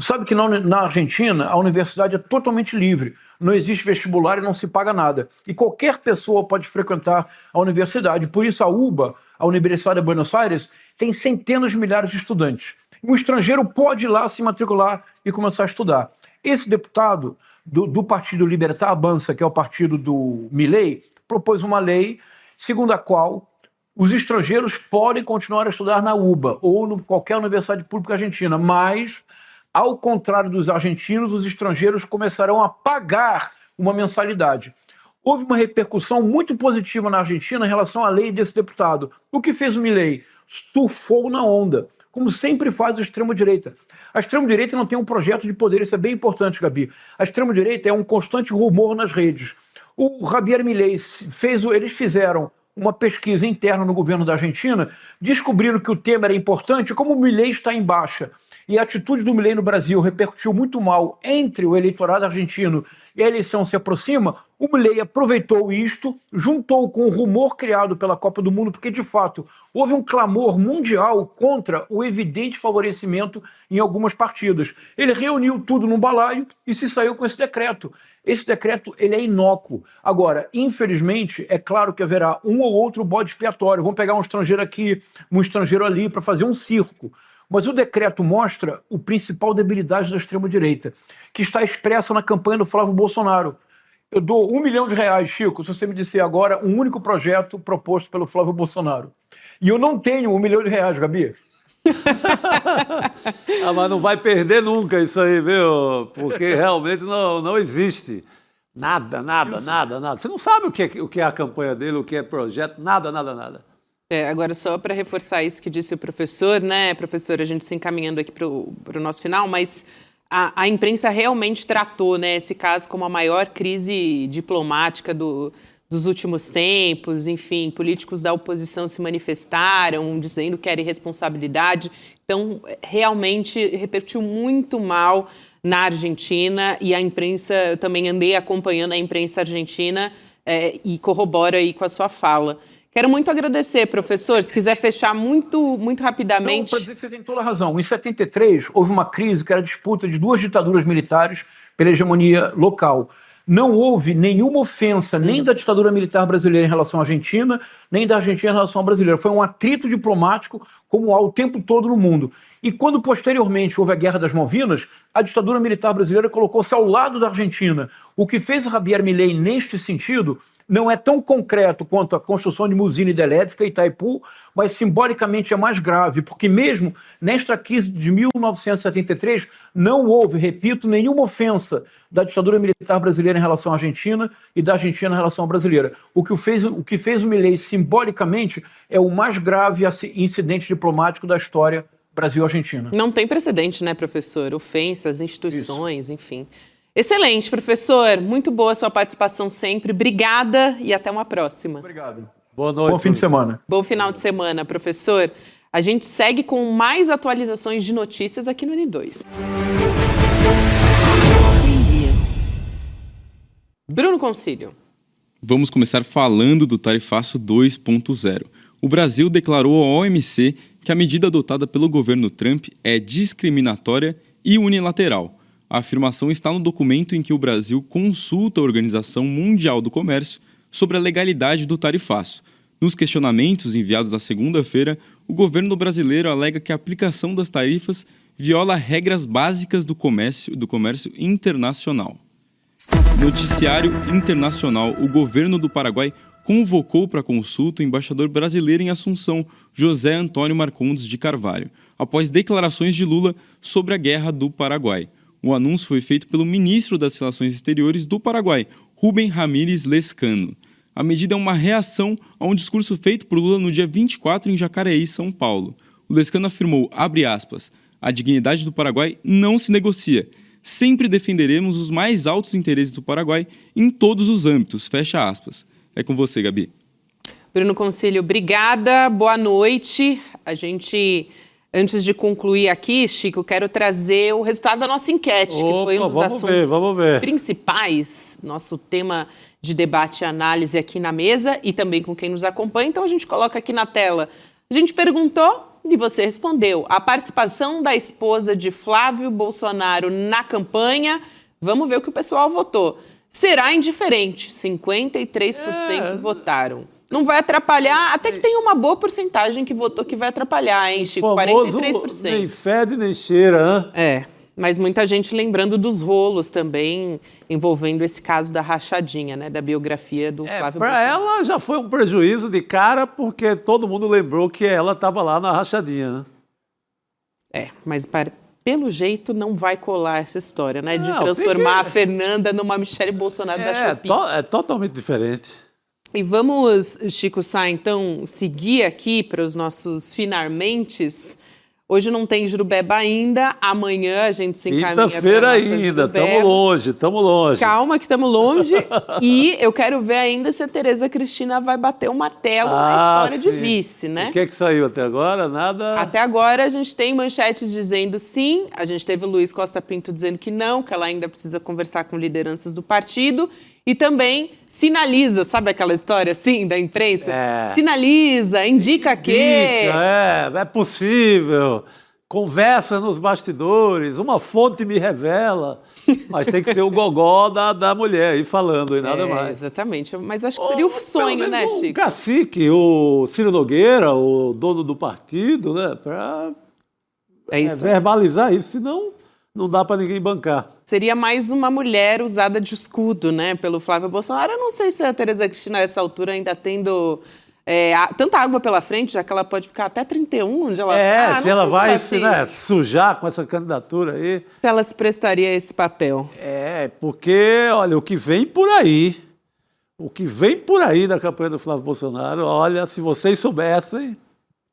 Sabe que na Argentina a universidade é totalmente livre, não existe vestibular e não se paga nada. E qualquer pessoa pode frequentar a universidade. Por isso a UBA, a Universidade de Buenos Aires tem centenas de milhares de estudantes. Um estrangeiro pode ir lá se matricular e começar a estudar. Esse deputado do Partido Libertad Avança, que é o partido do Milei, propôs uma lei segundo a qual os estrangeiros podem continuar a estudar na UBA ou em qualquer universidade pública argentina, mas, ao contrário dos argentinos, os estrangeiros começarão a pagar uma mensalidade. Houve uma repercussão muito positiva na Argentina em relação à lei desse deputado. O que fez o Milei? Surfou na onda, como sempre faz a extrema-direita. A extrema-direita não tem um projeto de poder, isso é bem importante, Gabi. A extrema-direita é um constante rumor nas redes. O Javier Milei eles fizeram uma pesquisa interna no governo da Argentina, descobriram que o tema era importante, como o Milei está em baixa e a atitude do Milei no Brasil repercutiu muito mal entre o eleitorado argentino e a eleição se aproxima, o Milei aproveitou isto, juntou com o rumor criado pela Copa do Mundo, porque de fato houve um clamor mundial contra o evidente favorecimento em algumas partidas. Ele reuniu tudo num balaio e se saiu com esse decreto. Esse decreto ele é inócuo. Agora, infelizmente, é claro que haverá um ou outro bode expiatório. Vamos pegar um estrangeiro aqui, um estrangeiro ali, para fazer um circo. Mas o decreto mostra a principal debilidade da extrema-direita, que está expressa na campanha do Flávio Bolsonaro. Eu dou R$1 milhão, Chico, se você me disser agora um único projeto proposto pelo Flávio Bolsonaro. E eu não tenho R$1 milhão, Gabi. Mas não vai perder nunca isso aí, viu? Porque realmente não existe nada. Você não sabe o que é a campanha dele, o que é projeto, nada. Agora, só para reforçar isso que disse o professor, né, professor, a gente se encaminhando aqui para o nosso final, mas a imprensa realmente tratou, né, esse caso como a maior crise diplomática dos últimos tempos. Enfim, políticos da oposição se manifestaram dizendo que era irresponsabilidade. Então, realmente repercutiu muito mal na Argentina e a imprensa, eu também andei acompanhando a imprensa argentina e corroboro aí com a sua fala. Quero muito agradecer, professor. Se quiser fechar muito rapidamente. Para dizer que você tem toda a razão. Em 73, houve uma crise que era a disputa de duas ditaduras militares pela hegemonia local. Não houve nenhuma ofensa nem da ditadura militar brasileira em relação à Argentina, nem da Argentina em relação à brasileira. Foi um atrito diplomático como há o tempo todo no mundo. E quando posteriormente houve a Guerra das Malvinas, a ditadura militar brasileira colocou-se ao lado da Argentina. O que fez o Javier Milei neste sentido não é tão concreto quanto a construção de uma usina hidrelétrica em Itaipu, mas simbolicamente é mais grave, porque mesmo nesta crise de 1973 não houve, repito, nenhuma ofensa da ditadura militar brasileira em relação à Argentina e da Argentina em relação à brasileira. O que fez o Milei simbolicamente é o mais grave incidente diplomático da história Brasil-Argentina. Não tem precedente, né, professor? Ofensas, instituições, enfim. Excelente, professor. Muito boa a sua participação sempre. Obrigada e até uma próxima. Obrigado. Boa noite. Bom fim de semana. Bom final de semana, professor. A gente segue com mais atualizações de notícias aqui no N2. Bruno Concílio. Vamos começar falando do Tarifaço 2.0. O Brasil declarou à OMC que a medida adotada pelo governo Trump é discriminatória e unilateral. A afirmação está no documento em que o Brasil consulta a Organização Mundial do Comércio sobre a legalidade do tarifaço. Nos questionamentos enviados na segunda-feira, o governo brasileiro alega que a aplicação das tarifas viola regras básicas do comércio internacional. Noticiário internacional: o governo do Paraguai convocou para consulta o embaixador brasileiro em Assunção, José Antônio Marcondes de Carvalho, após declarações de Lula sobre a guerra do Paraguai. O anúncio foi feito pelo ministro das Relações Exteriores do Paraguai, Rubem Ramírez Lezcano. A medida é uma reação a um discurso feito por Lula no dia 24 em Jacareí, São Paulo. O Lezcano afirmou, abre aspas, a dignidade do Paraguai não se negocia. Sempre defenderemos os mais altos interesses do Paraguai em todos os âmbitos, fecha aspas. É com você, Gabi. Bruno Concílio, obrigada, boa noite. Antes de concluir aqui, Chico, quero trazer o resultado da nossa enquete, que foi um dos assuntos principais, nosso tema de debate e análise aqui na mesa e também com quem nos acompanha. Então, a gente coloca aqui na tela. A gente perguntou e você respondeu. A participação da esposa de Flávio Bolsonaro na campanha, vamos ver o que o pessoal votou. Será indiferente, 53% votaram. Não vai atrapalhar, até que tem uma boa porcentagem que votou que vai atrapalhar, hein, Chico? O famoso 43%. nem fede nem cheira, né? É, mas muita gente lembrando dos rolos também, envolvendo esse caso da rachadinha, né? Da biografia do Flávio Para Bolsonaro. ela já foi um prejuízo de cara, porque todo mundo lembrou que ela estava lá na rachadinha, né? Mas pelo jeito não vai colar essa história, né? De Não, transformar tem que- a Fernanda numa Michele Bolsonaro da Shopee. É totalmente diferente. E vamos, Chico Sá, então, seguir aqui para os nossos finalmentes. Hoje não tem Jurubeba ainda, amanhã a gente se encaminha para a Quinta-feira nossa ainda, Jurubeba. estamos longe. Calma que estamos longe. E eu quero ver ainda se a Tereza Cristina vai bater o martelo na história de sim. vice, né? O que é que saiu até agora? Nada. Até agora a gente tem manchetes dizendo sim, a gente teve o Luiz Costa Pinto dizendo que não, que ela ainda precisa conversar com lideranças do partido e também sinaliza, sabe aquela história assim da imprensa? Sinaliza, indica que... É possível. Conversa nos bastidores, uma fonte me revela. Mas tem que ser o gogó da mulher aí falando e nada mais. Exatamente, mas acho que seria o sonho, Pelo né, menos Chico? O cacique, o Ciro Nogueira, o dono do partido, né? Para isso. verbalizar isso, senão não dá para ninguém bancar. Seria mais uma mulher usada de escudo, né, pelo Flávio Bolsonaro. Eu não sei se a Tereza Cristina, a essa altura, ainda tendo tanta água pela frente, já que ela pode ficar até 31, onde ela tá. Se ela vai sujar com essa candidatura aí. Se ela se prestaria a esse papel. Porque, olha, o que vem por aí da campanha do Flávio Bolsonaro, olha, se vocês soubessem...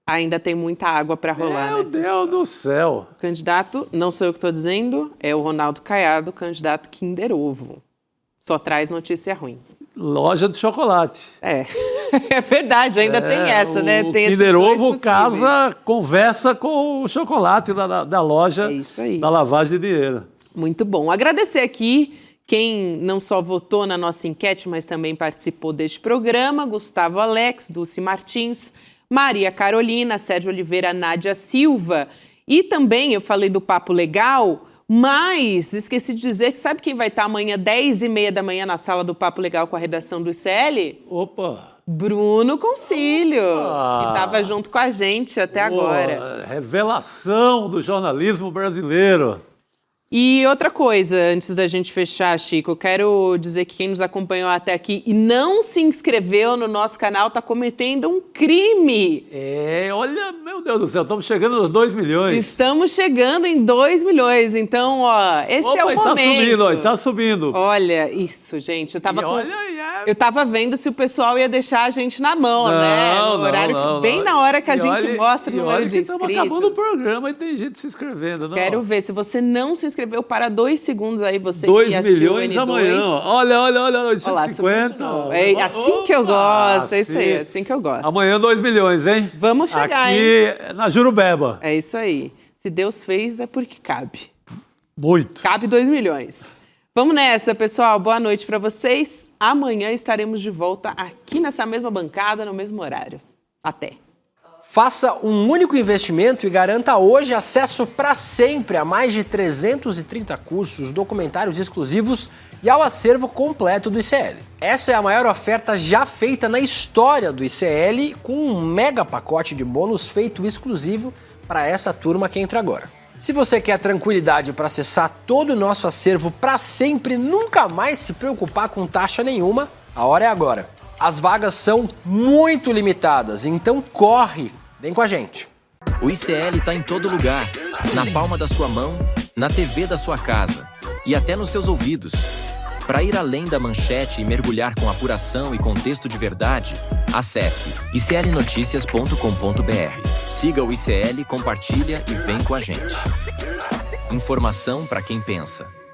Ainda tem muita água para rolar. Meu Deus do céu. O candidato, não sou eu que estou dizendo, é o Ronaldo Caiado, candidato Kinder Ovo. Só traz notícia ruim. Loja de chocolate. É verdade, ainda tem essa, né? Tem o Kinder Ovo conversa com o chocolate da loja da lavagem de dinheiro. Muito bom. Agradecer aqui quem não só votou na nossa enquete, mas também participou deste programa, Gustavo Alex, Dulce Martins, Maria Carolina, Sérgio Oliveira, Nádia Silva. E também eu falei do Papo Legal, mas esqueci de dizer que sabe quem vai estar amanhã, 10h30 da manhã, na sala do Papo Legal com a redação do ICL? Opa! Bruno Concílio, que estava junto com a gente até agora. Revelação do jornalismo brasileiro. E outra coisa, antes da gente fechar, Chico, eu quero dizer que quem nos acompanhou até aqui e não se inscreveu no nosso canal está cometendo um crime. Olha, meu Deus do céu, estamos chegando nos 2 milhões. Estamos chegando em 2 milhões, então, ó, esse é o momento. Tá subindo. Olha, isso, gente, eu tava vendo se o pessoal ia deixar a gente na mão, né? No horário, bem na hora que a gente mostra o número de inscritos. Estamos acabando o programa e tem gente se inscrevendo. Não? Quero ver, se você não se inscreveu, para 2 segundos aí, você 2 que assistiu milhões o N2. amanhã. Olha, 850. É assim que eu gosto, é isso aí, é assim que eu gosto. Amanhã 2 milhões, hein? Vamos chegar, hein? Aqui na Jurubeba. É isso aí. Se Deus fez, é porque cabe. Muito. Cabe 2 milhões. Vamos nessa, pessoal. Boa noite para vocês. Amanhã estaremos de volta aqui nessa mesma bancada, no mesmo horário. Até. Faça um único investimento e garanta hoje acesso para sempre a mais de 330 cursos, documentários exclusivos e ao acervo completo do ICL. Essa é a maior oferta já feita na história do ICL, com um mega pacote de bônus feito exclusivo para essa turma que entra agora. Se você quer tranquilidade para acessar todo o nosso acervo para sempre, nunca mais se preocupar com taxa nenhuma, a hora é agora. As vagas são muito limitadas, então corre! Vem com a gente. O ICL está em todo lugar, na palma da sua mão, na TV da sua casa e até nos seus ouvidos. Para ir além da manchete e mergulhar com apuração e contexto de verdade, acesse iclnoticias.com.br. Siga o ICL, compartilha e vem com a gente. Informação para quem pensa.